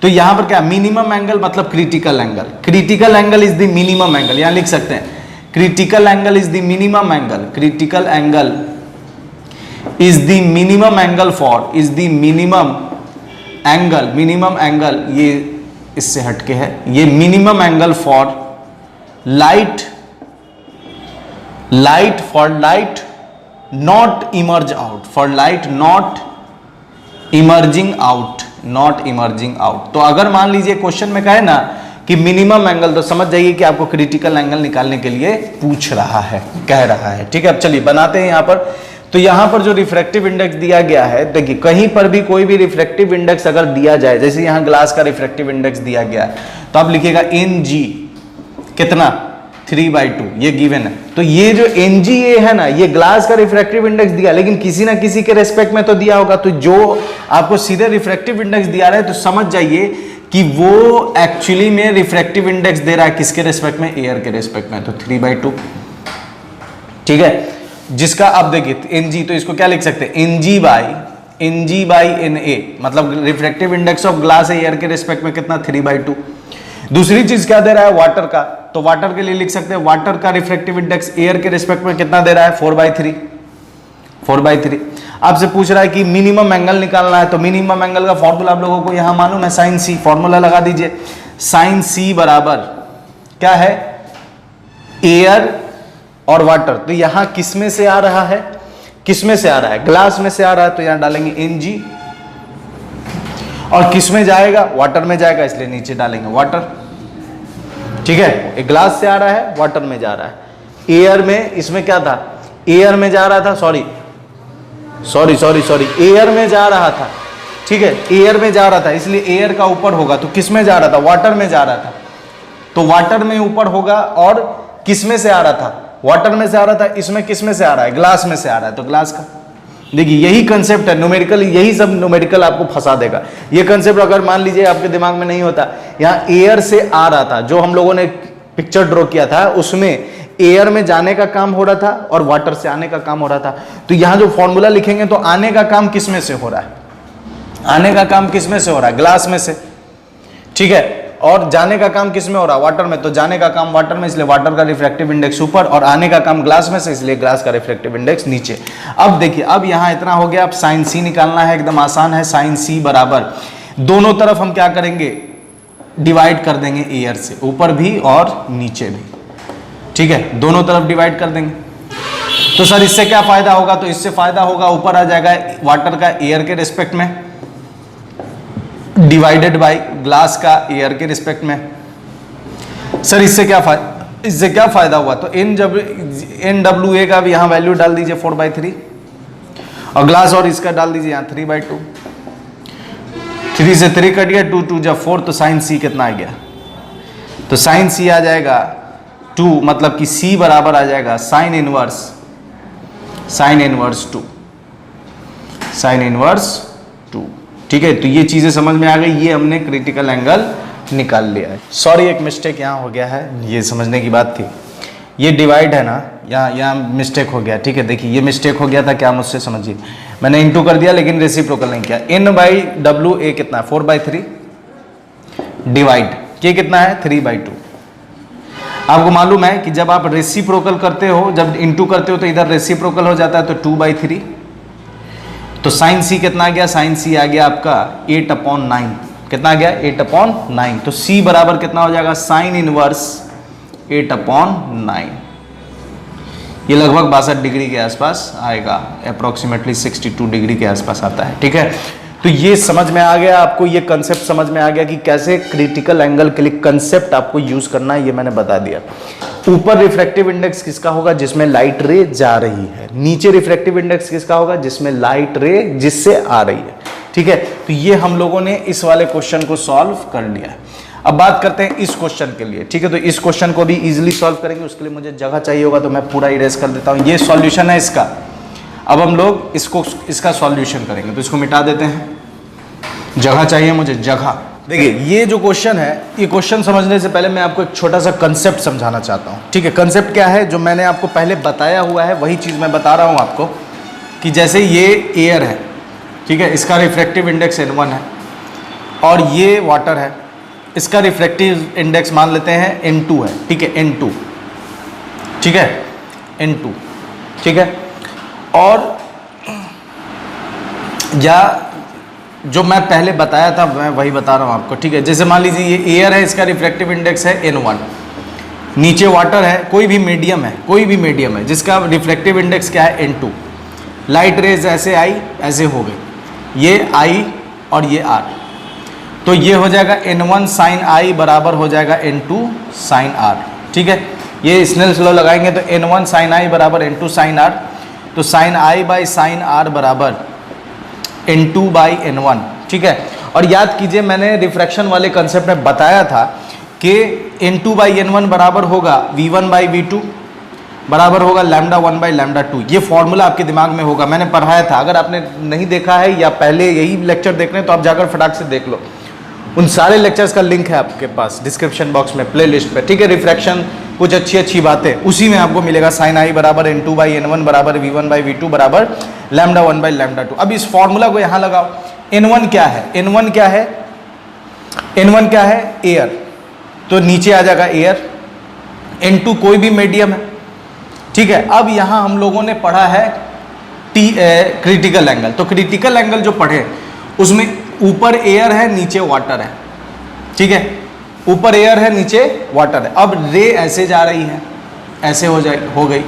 तो यहां पर क्या, मिनिमम एंगल मतलब critical angle. Critical angle is the minimum angle, यहां लिख सकते हैं critical angle is the minimum angle, critical angle is the minimum angle for, is the minimum angle, ये इससे हटके है, ये minimum angle for light not emerge out, for light not emerging out. तो अगर मान लीजिए क्वेश्चन में कहे ना कि मिनिमम एंगल, तो समझ जाइए कि आपको क्रिटिकल एंगल निकालने के लिए पूछ रहा है, कह रहा है, ठीक है। अब चलिए बनाते हैं यहां पर। तो यहां पर जो रिफ्रैक्टिव इंडेक्स दिया गया है, देखिए कहीं पर भी कोई भी रिफ्रैक्टिव इंडेक्स अगर दिया जाए, जैसे यहां ग्लास का रिफ्रैक्टिव इंडेक्स दिया गया है, तो आप लिखिएगा NG कितना 3/2, ये गिवन है। तो ये जो NGA है ना, ये ग्लास का रिफ्रैक्टिव इंडेक्स दिया, लेकिन किसी ना किसी के रेस्पेक्ट में तो दिया होगा। तो जो आपको सीधे रिफ्रैक्टिव इंडेक्स दिया रहा है, तो समझ जाइए कि वो एक्चुअली में रिफ्रैक्टिव इंडेक्स दे रहा है किसके रेस्पेक्ट में? एयर के रेस्पेक्ट में, तो 3/2, ठीक है। जिसका आप देखिए NG, तो इसको क्या लिख सकते हैं? NG बाई NA, मतलब रिफ्रैक्टिव इंडेक्स ऑफ ग्लास है एयर के रेस्पेक्ट में कितना? 3/2। दूसरी चीज क्या दे रहा है? वाटर का, तो वाटर के लिए लिख सकते हैं वाटर का रिफ्रैक्टिव इंडेक्स एयर के रिस्पेक्ट में कितना दे रहा है? 4/3। आपसे पूछ रहा है कि मिनिमम एंगल निकालना है, तो मिनिमम एंगल का फॉर्मूला आप लोगों को यहां मालूम है, साइन सी। फॉर्मूला लगा दीजिए, साइन सी बराबर क्या है? एयर और वाटर। तो यहां किस में से आ रहा है? किस में से आ रहा है, ग्लास में से आ रहा है, तो यहां डालेंगे Ng, और किस में जाएगा, वाटर में जाएगा, इसलिए नीचे डालेंगे वाटर। ठीक है, एक ग्लास से आ रहा है, वाटर में जा रहा है। एयर में, इसमें क्या था, एयर में जा रहा था, सॉरी एयर में जा रहा था। ठीक है, एयर में जा रहा था, इसलिए एयर का ऊपर होगा, तो किस में जा रहा था, वाटर में जा रहा था, तो वाटर में ऊपर होगा। और किस में से आ रहा था, वाटर में से आ रहा था, इसमें किस में से आ रहा है, ग्लास में से आ रहा है, तो ग्लास का। देखिए यही कंसेप्ट है न्यूमेरिकल, यही सब न्यूमेरिकल आपको फंसा देगा। ये कंसेप्ट अगर मान लीजिए आपके दिमाग में नहीं होता, यहाँ एयर से आ रहा था, जो हम लोगों ने पिक्चर ड्रॉ किया था उसमें एयर में जाने का काम हो रहा था और वाटर से आने का काम हो रहा था। तो यहां जो फॉर्मूला लिखेंगे तो आने का काम किस में से हो रहा है, आने का काम किस में से हो रहा है, ग्लास में से। ठीक है, और जाने का काम किस में हो रहा है, वाटर में, तो जाने का काम वाटर में, इसलिए वाटर का रिफ्रैक्टिव इंडेक्स ऊपर, और आने का काम ग्लास में से, इसलिए ग्लास का रिफ्रैक्टिव इंडेक्स नीचे। अब देखिए, अब यहां इतना हो गया, अब साइन सी निकालना है, एकदम आसान है। साइन सी बराबर, दोनों तरफ हम क्या करेंगे, डिवाइड कर देंगे एयर से, ऊपर भी और नीचे भी। ठीक है, दोनों तरफ डिवाइड कर देंगे। तो सर इससे क्या फायदा होगा, तो इससे फायदा होगा, ऊपर आ जाएगा वाटर का एयर के रिस्पेक्ट में, डिवाइडेड बाय ग्लास का एयर के रिस्पेक्ट में। सर इससे क्या फायदा हुआ, तो NWA का भी यहां वैल्यू डाल दीजिए 4/3, और ग्लास और इसका डाल दीजिए यहां 3/2। 3 से 3 कट गया, 2 2 जब 4, तो साइन सी कितना आ गया, तो साइन सी आ जाएगा 2, मतलब कि C बराबर आ जाएगा साइन इनवर्स 2। ठीक है, तो ये चीजें समझ में आ गई, ये हमने क्रिटिकल एंगल निकाल लिया है। सॉरी एक मिस्टेक यहाँ हो गया है, ये समझने की बात थी, ये डिवाइड है ना, यहाँ मिस्टेक हो गया। ठीक है, देखिए ये मिस्टेक हो गया था, क्या मुझसे समझिए, मैंने इनटू कर दिया लेकिन रेसिप्रोकल नहीं किया। N/WA कितना है, 4/3, डिवाइड के कितना है, 3/2। आपको मालूम है कि जब आप रेसिप्रोकल करते हो, जब इनटू करते हो तो इधर रेसिप्रोकल हो जाता है, तो 2/3। तो साइन सी कितना आ गया, साइन सी आ गया आपका 8/9, कितना आ गया 8/9। तो C बराबर कितना हो जाएगा, साइन इनवर्स 8/9। ये लगभग 62 डिग्री के आसपास आएगा, अप्रोक्सीमेटली 62 डिग्री के आसपास आता है। ठीक है, तो ये समझ में आ गया आपको, ये कंसेप्ट समझ में आ गया कि कैसे क्रिटिकल एंगल के लिए कंसेप्ट आपको यूज करना है, ये मैंने बता दिया। ऊपर रिफ्रैक्टिव इंडेक्स किसका होगा, जिसमें लाइट रे जा रही है, नीचे रिफ्रैक्टिव इंडेक्स किसका होगा, जिसमें लाइट रे जिससे आ रही है। ठीक है, तो ये हम लोगों ने इस वाले क्वेश्चन को सॉल्व कर लिया है। अब बात करते हैं इस क्वेश्चन के लिए। ठीक है, तो इस क्वेश्चन को भी इजीली सॉल्व करेंगे, उसके लिए मुझे जगह चाहिए होगा, तो मैं पूरा इरेज कर देता हूं। ये सॉल्यूशन है इसका, अब हम लोग इसका सॉल्यूशन करेंगे, तो इसको मिटा देते हैं, जगह चाहिए मुझे, जगह। देखिए ये जो क्वेश्चन है, ये क्वेश्चन समझने से पहले मैं आपको एक छोटा सा कंसेप्ट समझाना चाहता हूँ। ठीक है, कंसेप्ट क्या है, जो मैंने आपको पहले बताया हुआ है वही चीज़ मैं बता रहा हूँ आपको, कि जैसे ये एयर है, ठीक है, इसका रिफ्रैक्टिव इंडेक्स N1 है, और ये वाटर है, इसका रिफ्रैक्टिव इंडेक्स मान लेते हैं N2 है। ठीक है, N2, ठीक है, N2, ठीक है। और या जो मैं पहले बताया था मैं वही बता रहा हूँ आपको। ठीक है, जैसे मान लीजिए ये एयर है, इसका रिफ्रैक्टिव इंडेक्स है N1, नीचे वाटर है, कोई भी मीडियम है जिसका रिफ्रैक्टिव इंडेक्स क्या है, N2। लाइट रेज ऐसे आई ऐसे हो गई, ये I और ये R, तो ये हो जाएगा N1 साइन I बराबर हो जाएगा N2 साइन R। ठीक है, ये स्नेल्स लॉ लगाएंगे तो N1 साइन I बराबर N2 साइन R, तो sine I by sine R बराबर N2 बाई N1। ठीक है, और याद कीजिए मैंने रिफ्रैक्शन वाले कंसेप्ट में बताया था कि N2 बाई N1 बराबर होगा V1 बाई V2 बराबर होगा λ1 बाई λ2। ये फॉर्मूला आपके दिमाग में होगा, मैंने पढ़ाया था। अगर आपने नहीं देखा है या पहले यही लेक्चर देख रहे हैं तो आप जाकर फटाक से देख लो, उन सारे लेक्चर्स का लिंक है आपके पास डिस्क्रिप्शन बॉक्स में, प्ले लिस्ट पे। ठीक है, रिफ्रैक्शन कुछ अच्छी बातें उसी में आपको मिलेगा। साइन I बराबर N2 बाई N1 बराबर V1 बाई V2 बराबर λ1 बाई λ2। अब इस फॉर्मूला को यहाँ लगाओ। N1 क्या है, N1 क्या है, N1 क्या है, एयर, तो नीचे आ जाएगा एयर। N2 कोई भी मीडियम है। ठीक है, अब यहाँ हम लोगों ने पढ़ा है क्रिटिकल एंगल। तो क्रिटिकल एंगल जो पढ़े उसमें ऊपर एयर है, नीचे वाटर है। ठीक है, ऊपर एयर है, नीचे वाटर है। अब रे ऐसे जा रही है, ऐसे हो गई।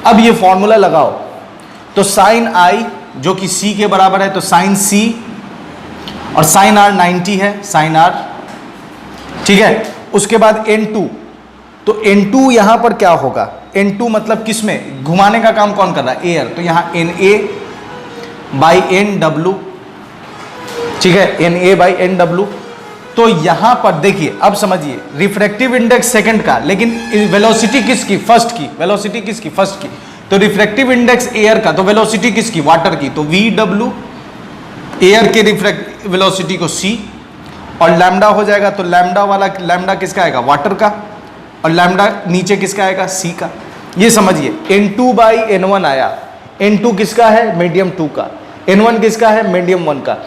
अब ये फॉर्मूला लगाओ, तो साइन आई जो कि c के बराबर है, तो साइन c और साइन r 90 है, साइन r, ठीक है। उसके बाद n2, तो n2 यहां पर क्या होगा, n2 मतलब किस में घुमाने का काम कौन कर रहा है, एयर, तो यहां na बाई nw, ठीक है, na बाई nw। तो यहां पर देखिए, अब समझिए, रिफ्रैक्टिव इंडेक्स सेकंड का, लेकिन वेलोसिटी किसकी, फर्स्ट की, वेलोसिटी किसकी, फर्स्ट की। तो रिफ्रैक्टिव इंडेक्स एयर का, तो वेलोसिटी किसकी, वाटर की, तो vw, एयर के रिफ्रैक्ट वेलोसिटी को c, और लैम्डा हो जाएगा, तो लैम्डा वाला, लैम्डा किसका आएगा, वाटर का, और लैम्डा नीचे किसका आएगा, c का। ये समझिए, n2 बाई n1 आया, n2 किसका है, मीडियम 2 का, n1 किसका है, मीडियम 1 का।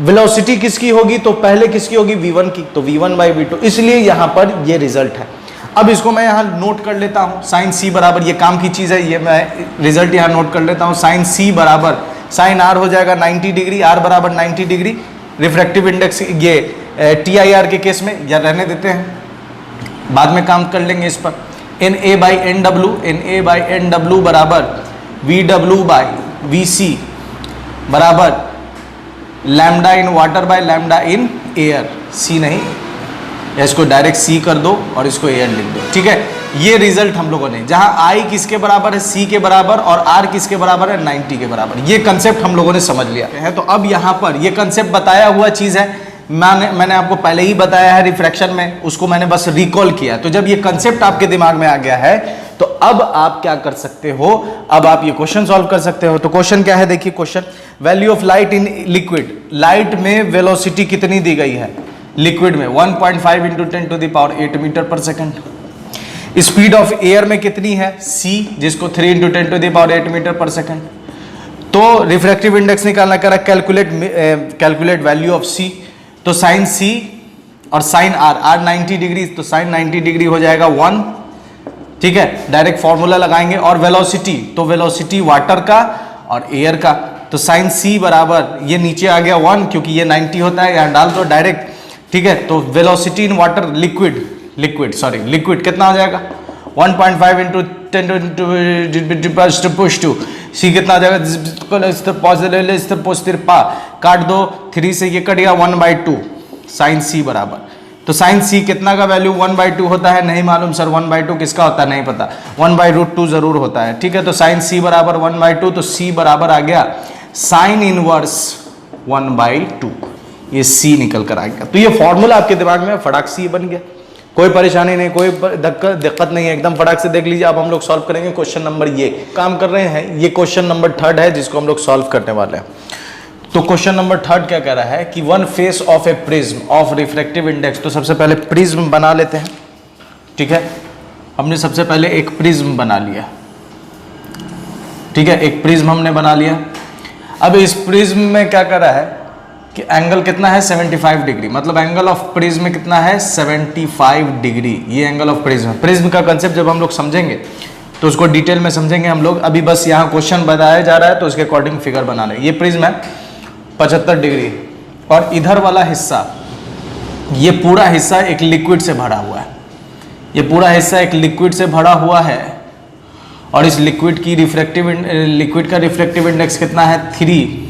वेलोसिटी किसकी होगी, तो पहले किसकी होगी, v1 की, तो v1 बाई v2, इसलिए यहां पर ये रिजल्ट है। अब इसको मैं यहां नोट कर लेता हूं, साइन c बराबर, ये काम की चीज है, ये मैं रिजल्ट यहां नोट कर लेता हूं, साइन c बराबर साइन r हो जाएगा 90 डिग्री, r बराबर 90 डिग्री, रिफ्रैक्टिव इंडेक्स ये TIR के केस में, या रहने देते हैं, बाद में काम कर लेंगे इस पर। na बाई एन डब्ल्यू बराबर vw बाई vc बराबर lambda in water by lambda in air, c नहीं, या इसको डायरेक्ट c कर दो और इसको एयर लिख दो, ठीक है। ये रिजल्ट हम लोगों ने, जहां i किसके बराबर है, c के बराबर, और r किसके बराबर है, 90 के बराबर, ये कंसेप्ट हम लोगों ने समझ लिया है। तो अब यहां पर ये कंसेप्ट बताया हुआ चीज है, मैंने आपको पहले ही बताया है रिफ्रैक्शन में, उसको मैंने बस रिकॉल किया। तो जब ये कंसेप्ट आपके दिमाग में आ गया है, तो अब आप क्या कर सकते हो, अब आप ये क्वेश्चन सॉल्व कर सकते हो। तो क्वेश्चन क्या है, देखिए question, value of light in liquid, light में वेलोसिटी कितनी दी गई है, लिक्विड में 1.5 into 10 to the power 8 meter per second. Speed of air में कितनी है, c, जिसको 3 into 10 to the power 8 meter per second. तो रिफ्रैक्टिव इंडेक्स निकालना, कह रहा कैलकुलेट वैल्यू ऑफ c, तो साइन c और साइन r 90 डिग्री, तो साइन 90 डिग्री हो जाएगा 1, ठीक है, डायरेक्ट फॉर्मूला लगाएंगे। और वेलोसिटी, तो वेलोसिटी वाटर का और एयर का, तो साइन c बराबर, ये नीचे आ गया 1 क्योंकि ये 90 होता है, यहाँ डाल दो डायरेक्ट, ठीक है। तो वेलोसिटी इन वाटर, लिक्विड कितना हो जाएगा, 1.5 इंटू 10 पुश टू, c कितना आ जाएगा, काट दो, 3 से ये कट गया, 1/2 साइन c बराबर। तो साइन c कितना का वैल्यू 1/2 होता है, नहीं मालूम सर, 1/2 किसका होता है, नहीं पता, 1/√2 जरूर होता है, ठीक है। तो साइन c बराबर 1/2, तो c बराबर आ गया साइन इनवर्स 1/2, ये c निकल कर आ गया। तो ये फॉर्मूला आपके दिमाग में फटाक से बन गया, कोई परेशानी नहीं, कोई दिक्कत नहीं है, एकदम फटाक से देख लीजिए। अब हम लोग सॉल्व करेंगे क्वेश्चन नंबर, ये काम कर रहे हैं, ये क्वेश्चन नंबर 3 है जिसको हम लोग सॉल्व करने वाले हैं। तो क्वेश्चन नंबर 3 क्या कह रहा है कि one face of A prism of refractive index. तो सबसे पहले प्रिज्म बना लेते हैं, ठीक है। हमने सबसे पहले एक प्रिज्म बना लिया, ठीक है, एक प्रिज्म हमने बना लिया। अब इस प्रिज्म में क्या कर रहा है कि एंगल कितना है, 75 डिग्री, मतलब एंगल ऑफ प्रिज्म में कितना है, 75 डिग्री, ये एंगल ऑफ प्रिज्म। प्रिज्म का कंसेप्ट जब हम लोग समझेंगे तो उसको डिटेल में समझेंगे हम लोग, अभी बस यहाँ क्वेश्चन बताया जा रहा है तो उसके अकॉर्डिंग फिगर बना रहे हैं। ये प्रिज्म है 75 डिग्री, और इधर वाला हिस्सा, ये पूरा हिस्सा एक लिक्विड से भरा हुआ है, ये पूरा हिस्सा एक लिक्विड से भरा हुआ है, और इस लिक्विड का रिफ्रैक्टिव इंडेक्स कितना है, 3।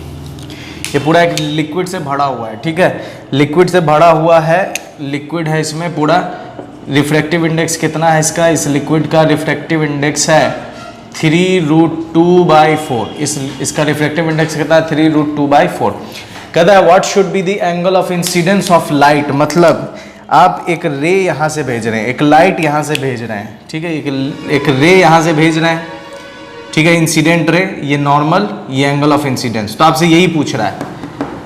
ये पूरा एक लिक्विड से भरा हुआ है, ठीक है, लिक्विड से भरा हुआ है, लिक्विड है इसमें पूरा। रिफ्रैक्टिव इंडेक्स कितना है इसका, इस लिक्विड का रिफ्रैक्टिव इंडेक्स है 3√2/4, इसका रिफ्रैक्टिव इंडेक्स कितना है, 3√2/4। कहता है what should be the angle of incidence of light, मतलब आप एक रे यहाँ से भेज रहे हैं, एक लाइट यहाँ से भेज रहे हैं, ठीक है, एक रे यहाँ से भेज रहे हैं, ठीक है, इंसिडेंट रे, ये नॉर्मल, ये एंगल ऑफ इंसिडेंस। तो आपसे यही पूछ रहा है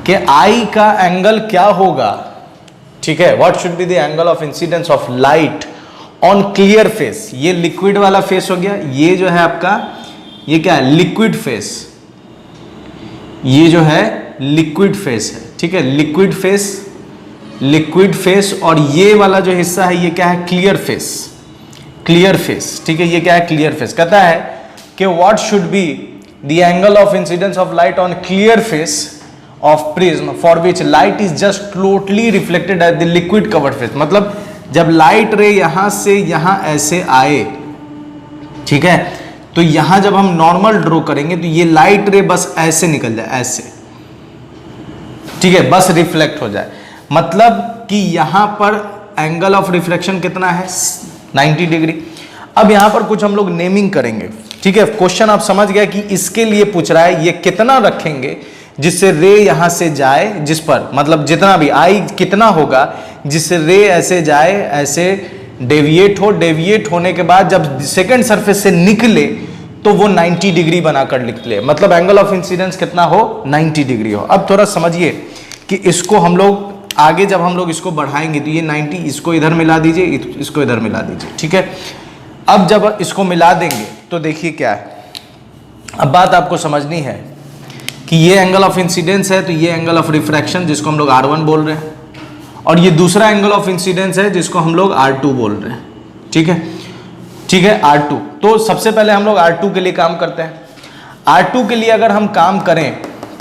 कि आई का एंगल क्या होगा, ठीक है, what should be the angle of incidence of light on clear face. ये लिक्विड वाला फेस हो गया, ये जो है आपका, ये क्या है, लिक्विड फेस, ये जो है लिक्विड फेस है, ठीक है, लिक्विड फेस, और ये वाला जो हिस्सा है ये क्या है, क्लियर फेस, ठीक है, ये क्या है, क्लियर फेस। कहता है कि what should be the angle of incidence of light on clear face of prism for which light is just totally reflected at the liquid covered face. मतलब जब लाइट रे यहां से यहां ऐसे आए, ठीक है, तो यहां जब हम नॉर्मल ड्रॉ करेंगे तो ये लाइट रे बस ऐसे निकल जाए, ऐसे, ठीक है, बस रिफ्लेक्ट हो जाए। मतलब कि यहां पर एंगल ऑफ रिफ्लेक्शन कितना है, 90 डिग्री। अब यहां पर कुछ हम लोग नेमिंग करेंगे, ठीक है। क्वेश्चन आप समझ गया कि इसके लिए पूछ रहा है ये कितना रखेंगे जिससे रे यहां से जाए, जिस पर मतलब जितना भी आई कितना होगा जिससे रे ऐसे जाए, ऐसे डेविएट हो, डेविएट होने के बाद जब सेकंड सरफेस से निकले तो वो 90 डिग्री बनाकर निकले, मतलब एंगल ऑफ इंसिडेंस कितना हो, 90 डिग्री हो। अब थोड़ा समझिए कि इसको हम लोग आगे जब हम लोग इसको बढ़ाएंगे तो ये 90, इसको इधर मिला दीजिए, इसको इधर मिला दीजिए, ठीक है। अब जब इसको मिला देंगे तो देखिए क्या है, अब बात आपको समझनी है कि ये एंगल ऑफ इंसिडेंस है, तो ये एंगल ऑफ रिफ्रैक्शन जिसको हम लोग R1 बोल रहे हैं, और ये दूसरा एंगल ऑफ इंसिडेंस है जिसको हम लोग R2 बोल रहे हैं, ठीक है, ठीक है, R2। तो सबसे पहले हम लोग R2 के लिए काम करते हैं। R2 के लिए अगर हम काम करें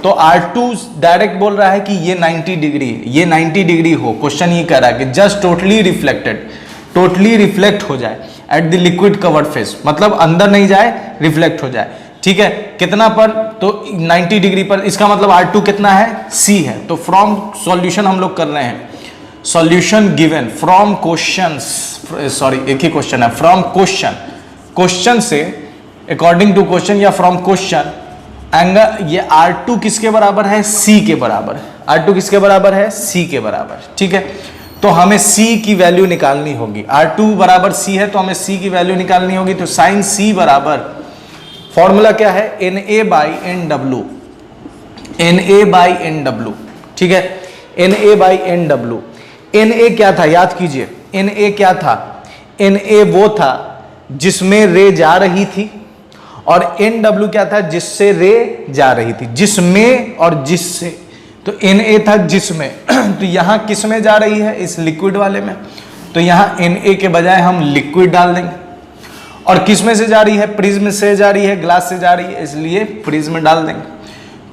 तो R2 डायरेक्ट बोल रहा है कि ये 90 डिग्री, ये 90 डिग्री हो। क्वेश्चन ये कह रहा है कि just totally reflected, totally reflect हो जाए at the liquid covered face, मतलब अंदर नहीं जाए, रिफ्लेक्ट हो जाए, ठीक है। कितना पर, तो 90 डिग्री पर, इसका मतलब R2 कितना है, C है। तो फ्रॉम सॉल्यूशन हम लोग कर रहे हैं, solution given from questions, sorry एक ही क्वेश्चन है, फ्रॉम क्वेश्चन, क्वेश्चन से अकॉर्डिंग टू क्वेश्चन या फ्रॉम क्वेश्चन, एंगल ये R2 किसके बराबर है, C के बराबर है। R2 किसके बराबर है, C के बराबर, ठीक है। तो हमें C की वैल्यू निकालनी होगी, R2 बराबर C है तो हमें C की वैल्यू निकालनी होगी। तो साइन C बराबर, फॉर्मूला क्या है, NA by NW, NA by NW, ठीक है, NA बाई NW। NA क्या था, याद कीजिए, NA क्या था, NA वो था जिसमें रे जा रही थी, और NW क्या था, जिससे रे जा रही थी, जिसमें और जिससे। तो NA था जिसमें, तो यहां किस में जा रही है, इस लिक्विड वाले में, तो यहां NA के बजाय हम लिक्विड डाल देंगे। और किस में से जा रही है, प्रिज्म से जा रही है, ग्लास से जा रही है, इसलिए प्रिज्म डाल देंगे।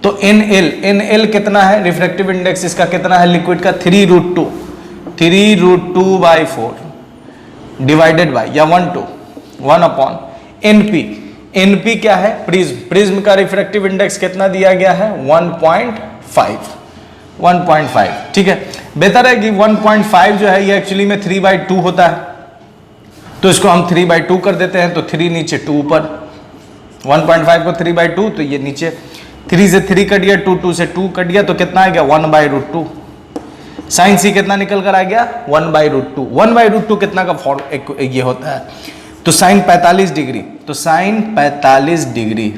तो NL कितना है, रिफ्रैक्टिव इंडेक्स इसका कितना है लिक्विड का, 3√2, 3√2/4 डिवाइडेड बाय या 1 अपॉन NP। NP क्या है, प्रिज्म, प्रिज्म का रिफ्रैक्टिव इंडेक्स कितना दिया गया है, 1.5, ठीक है। बेहतर है कि 1.5 जो है ये एक्चुअली में 3/2 होता है, तो इसको हम 3/2 कर देते हैं। तो 3 नीचे 2 ऊपर, 1.5 को 3/2, तो ये नीचे 3 से 3 कट गया, 2 से 2 कट गया, तो कितना आ गया, 1/√2। साइन C कितना निकल कर आ गया, 1/√2। 1/√2 कितना का फॉर्म ये होता है, तो साइन 45 डिग्री, तो साइन 45 डिग्री,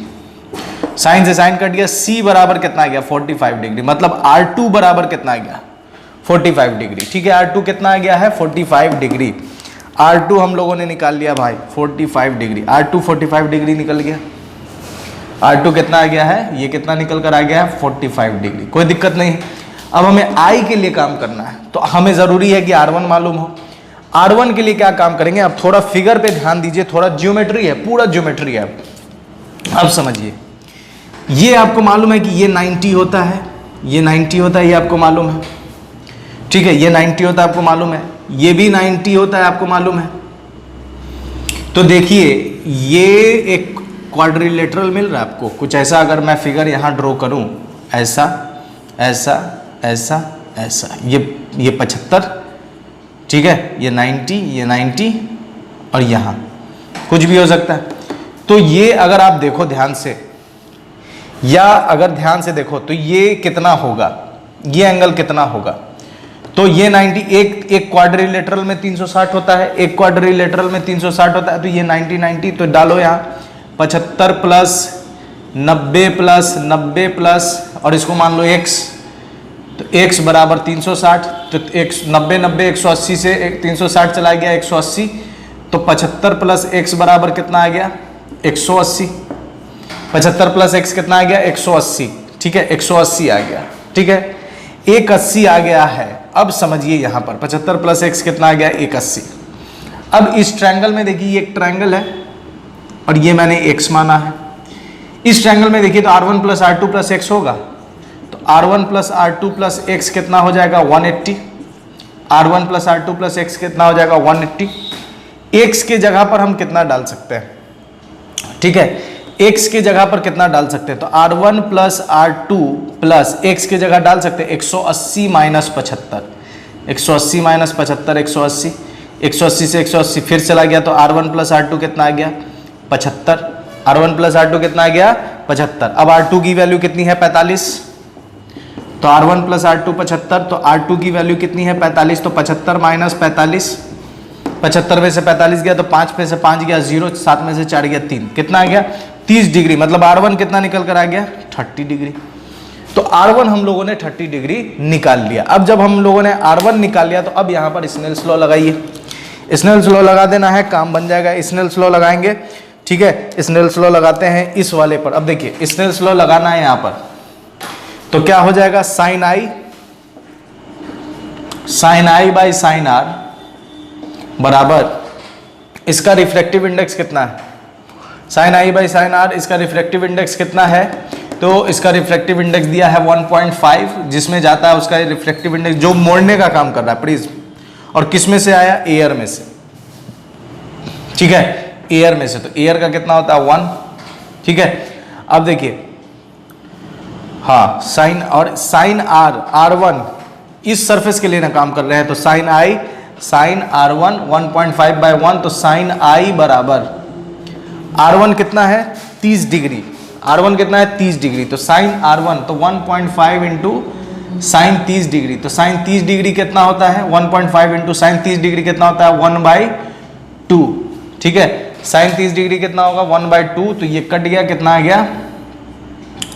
साइन से साइन कट गया, C बराबर कितना आ गया, 45 डिग्री, मतलब R2 बराबर कितना आ गया, 45 डिग्री, ठीक है। R2 कितना आ गया है, 45 डिग्री। R2 हम लोगों ने निकाल लिया भाई 45 डिग्री, R2 45 डिग्री निकल गया। R2 कितना आ गया है, ये कितना निकल कर आ गया है, 45 डिग्री, कोई दिक्कत नहीं। अब हमें I के लिए काम करना है, तो हमें जरूरी है कि R1 मालूम हो। R1 के लिए क्या काम करेंगे, अब थोड़ा फिगर पे ध्यान दीजिए, थोड़ा ज्योमेट्री है, पूरा ज्योमेट्री है। अब समझिए, ये आपको मालूम है कि ये 90 होता है, ये 90 होता है, ये आपको मालूम है, ठीक है, ये 90 होता है आपको मालूम है, ये भी 90 होता है आपको मालूम है। तो देखिए ये एक क्वाड्रिलेटरल मिल रहा है आपको, कुछ ऐसा अगर मैं फिगर यहां ड्रॉ करूं, ऐसा ऐसा ऐसा ऐसा, ये 75, ठीक है, ये 90 और यहां कुछ भी हो सकता है। तो ये अगर आप देखो ध्यान से, या अगर ध्यान से देखो तो ये कितना होगा, ये एंगल कितना होगा, तो ये 90, एक क्वाड्रिलेटरल में 360 होता है, एक क्वाड्रिलेटरल में 360 होता है, तो ये 90 तो डालो यहाँ 75 प्लस 90 प्लस 90 प्लस, और इसको मान लो x, तो x बराबर 360, तो 90 180 से 360 चला गया 180, तो 75 प्लस x बराबर कितना आ गया, 180। 75 प्लस x कितना आ गया, 180, ठीक है, 180 आ गया, ठीक है, 180 आ गया है। अब समझिए यहां पर 75 प्लस x कितना आ गया, 180। अब इस ट्रायंगल में देखिए, ये एक ट्रायंगल है और ये मैंने x माना है। इस ट्रायंगल में देखिए तो R1 plus R2 plus x होगा, तो R1 plus R2 plus x कितना हो जाएगा, 180। R1 plus R2 plus x कितना हो जाएगा, 180। x के जगह पर हम कितना डाल सकते हैं, ठीक है, x की जगह पर कितना डाल सकते हैं, तो R1 plus R2 plus x की जगह डाल सकते हैं 180 माइनस 75, 180 माइनस 75, 180, 180 से 180 फिर चला गया, तो R1 प्लस R2 कितना आ गया 75, R1 प्लस R2 कितना आ गया 75। अब R2 की वैल्यू कितनी है 45, तो R1 प्लस R2 75, तो R2 की वैल्यू कितनी है 45, तो 75 माइनस 45, 75 में से 45 गया तो 5 में से 5 गया 0, 7 में से 4 गया 3, कितना आ गया 30 डिग्री, मतलब R1 कितना निकल कर आ गया 30 डिग्री। तो R1 हम लोगों ने 30 डिग्री निकाल लिया। अब जब हम लोगों ने R1 निकाल लिया तो अब यहाँ पर स्नेल्स लॉ लगाइए, स्नेल्स लॉ लगा देना है, काम बन जाएगा। स्नेल्स लॉ लगाएंगे, ठीक है, स्नेल्स लॉ लगाते हैं इस वाले पर। अब देखिए स्नेल्स लॉ लगाना है यहाँ पर, तो क्या हो जाएगा sine I by sine R बराबर, इसका रिफ्रैक्टिव इंडेक्स कितना है, sine I by sine R, इसका रिफ्रैक्टिव इंडेक्स कितना है, तो इसका रिफ्रैक्टिव इंडेक्स दिया है 1.5, जिसमें जाता है उसका रिफ्रैक्टिव इंडेक्स जो मोड़ने का काम कर रहा है प्रिज्म, और किस में से आया एयर में से, ठीक है, एयर में से, तो एयर का कितना होता है 1, ठीक है। अब देखिए हाँ साइन और साइन R1 इस सरफेस के लिए ना काम कर रहे हैं, तो साइन R1 1.5 बाई 1, तो साइन I बराबर R1 कितना है 30 डिग्री, R1 कितना है 30 डिग्री, तो साइन R1 तो 1.5 इंटू साइन 30 डिग्री, तो साइन 30 डिग्री कितना होता है 1.5 इंटू साइन 30 डिग्री कितना होता है 1/2, ठीक है, साइन 30 डिग्री कितना होगा 1/2, तो ये कट गया, कितना आ गया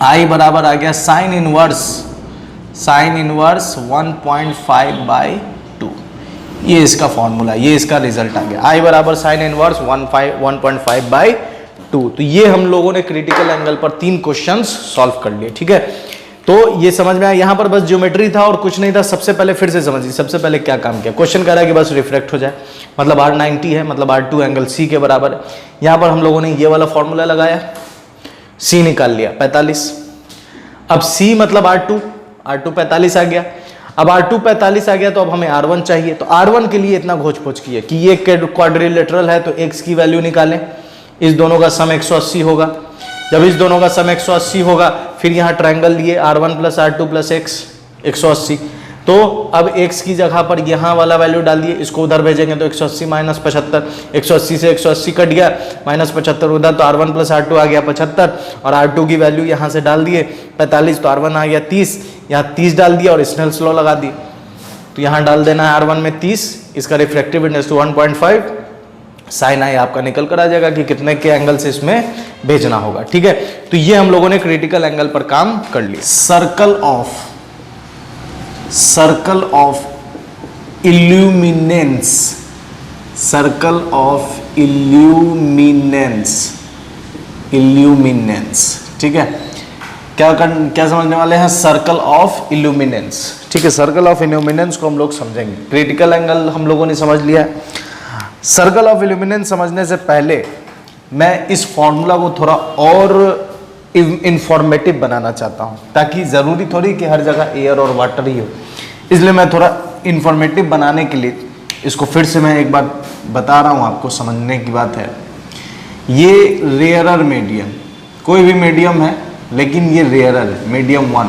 I बराबर आ गया साइन इनवर्स 1.5/2, ये इसका फॉर्मूला, ये इसका रिजल्ट आ गया, I बराबर साइन इनवर्स 1.5/2। तो ये हम लोगों ने क्रिटिकल एंगल पर 3 क्वेश्चंस सॉल्व कर लिए, ठीक है। तो ये समझ में आया, यहां पर बस ज्योमेट्री था और कुछ नहीं था। सबसे पहले फिर से समझिए, सबसे पहले क्या काम किया, क्वेश्चन कह रहा है कि बस रिफ्रैक्ट हो जाए, मतलब R90 है, मतलब R2 एंगल C के बराबर है। यहां पर हम लोगों ने ये वाला फॉर्मूला लगाया, C निकाल लिया 45, अब C मतलब R2 45 आ गया। अब R2 45 आ गया तो अब हमें R1 चाहिए, तो R1 के लिए इतना घोच पोच किया कि ये क्वाड्रिलेटरल है, तो x की वैल्यू निकालें, इस दोनों का सम 180 होगा। जब इस दोनों का सम 180 होगा, फिर यहाँ ट्रायंगल लिए R1 plus R2 plus x 180, तो अब x की जगह पर यहाँ वाला वैल्यू डाल दिए, इसको उधर भेजेंगे तो 180 माइनस 75, 180 से 180 कट गया, माइनस 75 उधर, तो R1 प्लस R2 आ गया 75, और R2 की वैल्यू यहाँ से डाल दिए 45, तो R1 आ गया 30, यहाँ 30 डाल दिया और स्नेल्स लॉ लगा दिए, तो यहाँ डाल देना है R1 में 30, इसका रिफ्रैक्टिव इंडेक्स 1.5, साइन आई आपका निकल कर आ जाएगा कि कितने के एंगल से इसमें भेजना होगा, ठीक है। तो ये हम लोगों ने क्रिटिकल एंगल पर काम कर लिया। Circle of illuminance, circle of illuminance, ठीक है। क्या समझने वाले हैं, सर्कल ऑफ इल्यूमिनेंस, ठीक है। सर्कल ऑफ इल्यूमिनेंस को हम लोग समझेंगे, क्रिटिकल एंगल हम लोगों ने समझ लिया है। सर्कल ऑफ इल्यूमिनेंस समझने से पहले मैं इस फॉर्मूला को थोड़ा और इंफॉर्मेटिव बनाना चाहता हूं, ताकि जरूरी थोड़ी कि हर जगह एयर और वाटर ही हो, इसलिए मैं थोड़ा इंफॉर्मेटिव बनाने के लिए इसको फिर से मैं एक बार बता रहा हूं, आपको समझने की बात है। ये रेयरर मीडियम, कोई भी मीडियम है लेकिन ये रेयरर है, मीडियम 1,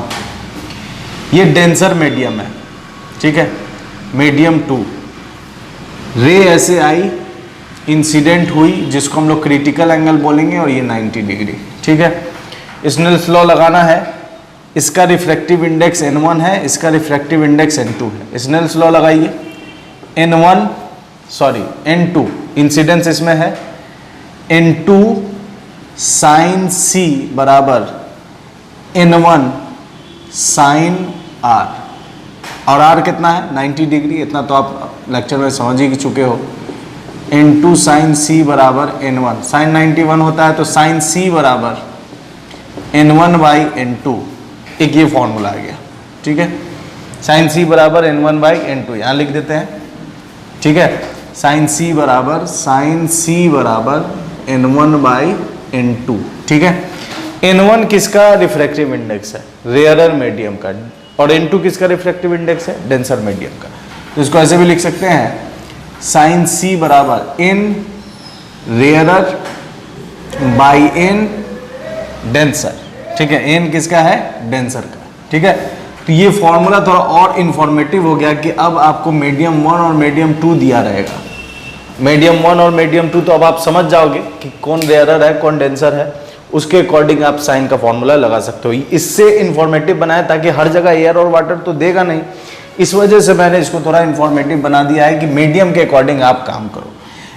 ये डेंसर मीडियम है, ठीक है, मीडियम 2, रे ऐसे आई, इंसिडेंट हुई, जिसको हम लोग क्रिटिकल एंगल बोलेंगे, और ये 90 डिग्री, ठीक है। स्नेल्स लॉ लगाना है, इसका रिफ्रैक्टिव इंडेक्स n1 है, इसका रिफ्रैक्टिव इंडेक्स n2 है। स्नेल्स लॉ लगाइए, n2 इंसिडेंस इसमें है, n2 साइन c बराबर n1 साइन r, और r कितना है 90 डिग्री, इतना तो आप लेक्चर में समझ ही चुके हो। n2 साइन c बराबर n1, साइन 91 होता है, तो साइन c बराबर n1 बाई n2, एक ये फॉर्मूला आ गया, ठीक है। साइन c बराबर n1 बाई n2 यहाँ लिख देते हैं, ठीक है। साइन c बराबर n1 बाई n2, ठीक है। n1 किसका रिफ्रैक्टिव इंडेक्स है, रेयरर मीडियम का, और n2 किसका रिफ्रैक्टिव इंडेक्स है, डेंसर मीडियम का। तो इसको ऐसे भी लिख सकते हैं, साइन c बराबर इन रेयरर बाई एन डेंसर, ठीक है। एन किसका है? डेंसर का, ठीक है। तो ये फॉर्मूला थोड़ा और इंफॉर्मेटिव हो गया कि अब आपको मीडियम 1 और मीडियम 2 दिया रहेगा। मीडियम 1 और मीडियम 2 तो अब आप समझ जाओगे कि कौन रेयरर है कौन डेंसर है, उसके अकॉर्डिंग आप साइन का फॉर्मूला लगा सकते हो। इससे इंफॉर्मेटिव बनाया ताकि हर जगह एयर और वाटर तो देगा नहीं, इस वजह से मैंने इसको थोड़ा इंफॉर्मेटिव बना दिया है कि मीडियम के अकॉर्डिंग आप काम करो।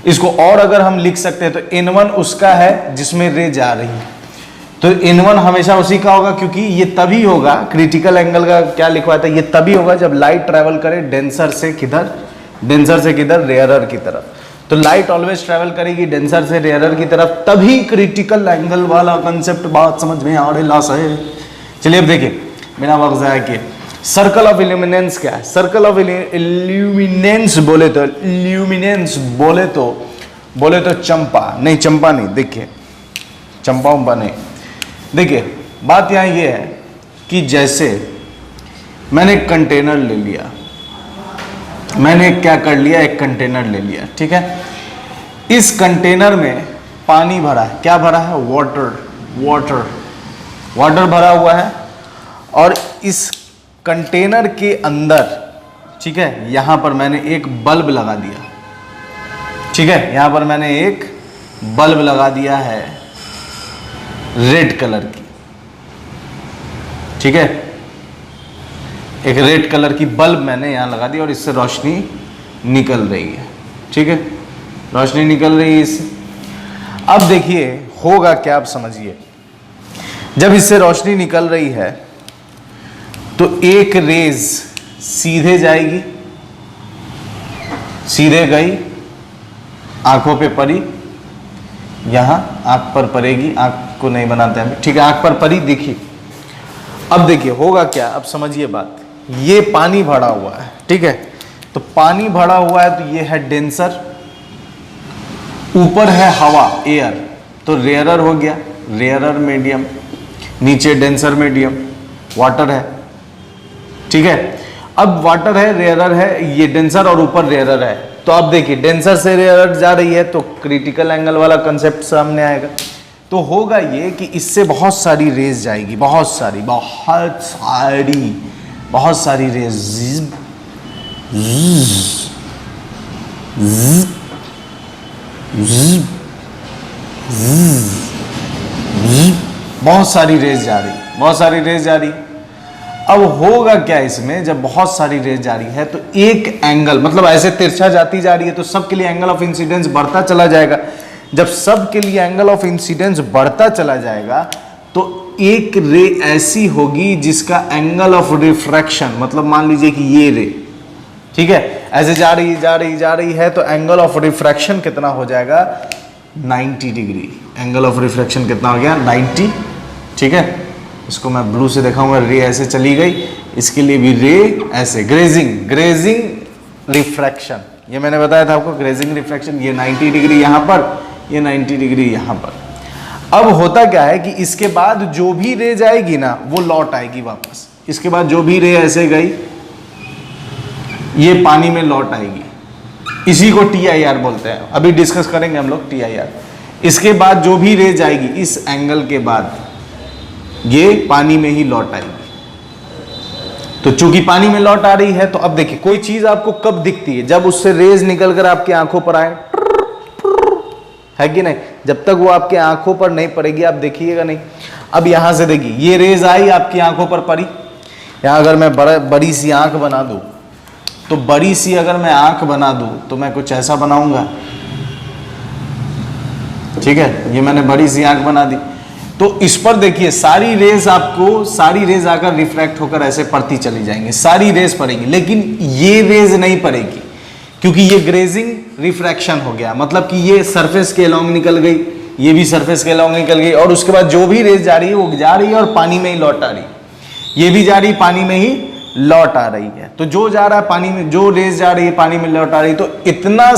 इसको और अगर हम लिख सकते हैं तो N1 उसका है जिसमें रे जा रही है, तो N1 हमेशा उसी का होगा, क्योंकि ये तभी होगा, क्रिटिकल एंगल का क्या लिखवाया था, ये तभी होगा जब लाइट ट्रेवल करे डेंसर से किधर, डेंसर से किधर, रेयरर की तरफ। तो लाइट ऑलवेज ट्रेवल करेगी डेंसर से रेयरर की तरफ, तभी क्रिटिकल एंगल वाला कंसेप्ट बात समझ में आ रहा है। चलिए अब देखिए, बिना वक्त जाया किए, सर्कल ऑफ इल्यूमिनेंस क्या है? सर्कल ऑफ इल्यूमिनेंस बोले तो चंपा नहीं, चंपा नहीं, देखिए चंपा उम्पा नहीं। देखिए बात यहाँ ये है कि जैसे मैंने एक कंटेनर ले लिया, मैंने क्या कर लिया, एक कंटेनर ले लिया, ठीक है। इस कंटेनर में पानी भरा है, क्या भरा है? वाटर भरा हुआ है, और इस कंटेनर के अंदर, ठीक है, यहां पर मैंने एक बल्ब लगा दिया, ठीक है, यहां पर मैंने एक बल्ब लगा दिया है रेड कलर की, ठीक है, एक रेड कलर की बल्ब मैंने यहां लगा दी और इससे रोशनी निकल रही है, ठीक है, रोशनी निकल रही है इससे। अब देखिए होगा क्या, आप समझिए, जब इससे रोशनी निकल रही है तो एक रेज सीधे जाएगी, सीधे गई, आंखों पे पड़ी, यहां आंख पर पड़ेगी, आंख को नहीं बनाते हैं, ठीक है, आंख पर पड़ी, दिखी। अब देखिए होगा क्या, अब समझिए बात, ये पानी भरा हुआ है, ठीक है, तो पानी भरा हुआ है, तो ये है डेंसर, ऊपर है हवा, एयर, तो रेयरर हो गया, रेयरर मीडियम, नीचे डेंसर मीडियम, वाटर है, ठीक है। अब वाटर है, रेयरर है, ये डेंसर और ऊपर रेयरर है, तो अब देखिए डेंसर से रेयरर जा रही है तो क्रिटिकल एंगल वाला कंसेप्ट सामने आएगा। तो होगा ये कि इससे बहुत सारी रेज जाएगी, बहुत सारी रेज, बहुत सारी रेज जा रही। अब होगा क्या इसमें, जब बहुत सारी रेज जा रही है तो एक एंगल, मतलब ऐसे तिरछा जाती जा रही है तो सबके लिए एंगल ऑफ इंसिडेंस बढ़ता चला जाएगा। जब सबके लिए एंगल ऑफ इंसिडेंस बढ़ता चला जाएगा तो एक रे ऐसी होगी जिसका एंगल ऑफ रिफ्रैक्शन, मतलब मान लीजिए कि ये रे, ठीक है, ऐसे जा रही है तो एंगल ऑफ रिफ्रैक्शन कितना हो जाएगा? 90 डिग्री। एंगल ऑफ रिफ्रैक्शन कितना हो गया? 90, ठीक है। इसको मैं ब्लू से दिखाऊंगा, रे ऐसे चली गई, इसके लिए भी रे ऐसे, ग्रेजिंग रिफ्रैक्शन, ये मैंने बताया था आपको, ग्रेजिंग रिफ्रैक्शन, ये 90 डिग्री यहाँ पर, ये 90 डिग्री यहाँ पर। अब होता क्या है कि इसके बाद जो भी रे जाएगी ना वो लौट आएगी वापस, इसके बाद जो भी रे ऐसे गई ये पानी में लौट आएगी, इसी को TIR बोलते हैं, अभी डिस्कस करेंगे हम लोग TIR। इसके बाद जो भी रे जाएगी इस एंगल के बाद ये पानी में ही लौट आएगी। तो चूंकि पानी में लौट आ रही है तो अब देखिए कोई चीज आपको कब दिखती है? जब उससे रेज निकलकर आपकी आंखों पर आए, है कि नहीं? जब तक वो आपके आंखों पर नहीं पड़ेगी आप देखिएगा नहीं। अब यहां से देखिए ये रेज आई, आपकी आंखों पर पड़ी, यहां अगर मैं बड़ी सी आंख बना दूं, तो बड़ी सी अगर मैं आंख बना दूं तो मैं कुछ ऐसा बनाऊंगा, ठीक है, ये मैंने बड़ी सी आंख बना दी। तो इस पर देखिए सारी रेज आकर रिफ्रैक्ट होकर ऐसे पड़ती चली जाएंगी, सारी रेज पड़ेगी, लेकिन ये रेज नहीं पड़ेगी क्योंकि ये ग्रेजिंग रिफ्रैक्शन हो गया, मतलब कि ये सरफेस के अलोंग निकल गई, ये भी सरफेस के अलोंग निकल गई, और उसके बाद जो भी रेज जा रही है वो जा रही है और पानी में ही लौट आ रही है, ये भी जा रही पानी में ही लौट आ रही है। तो जो जा रहा है पानी में, जो रेज जा रही है पानी में लौट आ रही है, तो इतना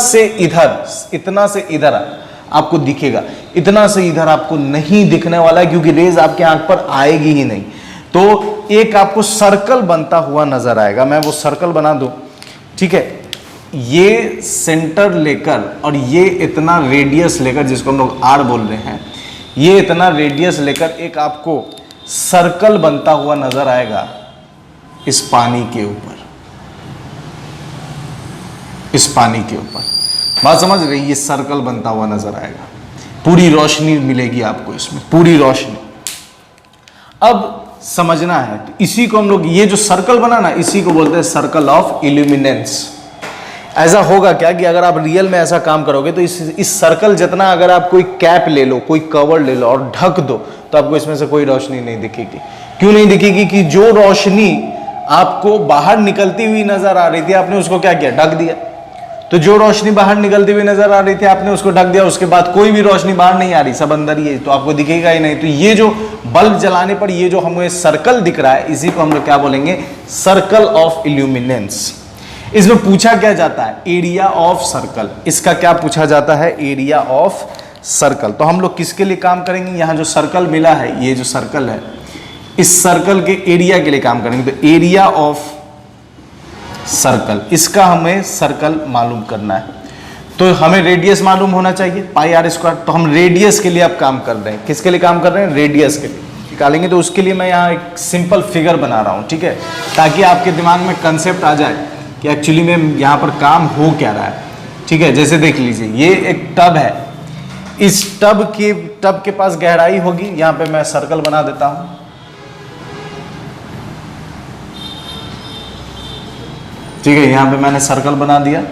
से इधर आपको दिखेगा, इतना से इधर आपको नहीं दिखने वाला है क्योंकि रेज आपके आंख पर आएगी ही नहीं। तो एक आपको सर्कल बनता हुआ नजर आएगा, मैं वो सर्कल बना दूं, ठीक है, ये सेंटर लेकर और ये इतना रेडियस लेकर, जिसको हम लोग आर बोल रहे हैं, ये इतना रेडियस लेकर एक आपको सर्कल बनता हुआ नजर आएगा इस पानी के ऊपर, इस पानी के ऊपर। बात समझ रही? ये सर्कल बनता हुआ नजर आएगा, पूरी रोशनी मिलेगी आपको इसमें, पूरी रोशनी। अब समझना है, तो इसी को हम लोग, ये जो सर्कल बना ना, इसी को बोलते हैं सर्कल ऑफ इल्यूमिनेंस। ऐसा होगा क्या कि अगर आप रियल में ऐसा काम करोगे तो इस सर्कल जितना अगर आप कोई कैप ले लो, कोई कवर ले लो और ढक दो, तो आपको इसमें से कोई रोशनी नहीं दिखेगी। क्यों नहीं दिखेगी? कि जो रोशनी आपको बाहर निकलती हुई नजर आ रही थी, आपने उसको क्या किया? ढक दिया। तो जो रोशनी बाहर निकलती हुई नजर आ रही थी, आपने उसको ढक दिया, उसके बाद कोई भी रोशनी बाहर नहीं आ रही, सब अंदर ही है, तो आपको दिखेगा ही नहीं। तो ये जो बल्ब जलाने पर ये जो हमें सर्कल दिख रहा है, इसी को हम लोग क्या बोलेंगे? Circle of illuminance. इसमें पूछा क्या जाता है? Area of circle. इसका क्या पूछा जाता है? Area of circle. तो हम लोग किसके लिए काम करेंगे? यहाँ जो सर्कल मिला है, ये जो सर्कल है, इस सर्कल के एरिया के लिए काम करेंगे। तो एरिया ऑफ सर्कल, इसका हमें सर्कल मालूम करना है। तो हमें रेडियस मालूम होना चाहिए, पाई आर स्क्वायर। तो हम रेडियस के लिए अब काम कर रहे हैं। किसके लिए काम कर रहे हैं? रेडियस के लिए निकालेंगे। तो उसके लिए मैं यहाँ एक सिंपल फिगर बना रहा हूँ, ठीक है, ताकि आपके दिमाग में कंसेप्ट आ जाए कि एक्चुअली में यहाँ पर काम हो क्या रहा है। ठीक है, जैसे देख लीजिए, ये एक टब है, इस टब के पास गहराई होगी, यहाँ पे मैं सर्कल बना देता हूँ। ठीक है, यहाँ पे मैंने सर्कल बना दिया,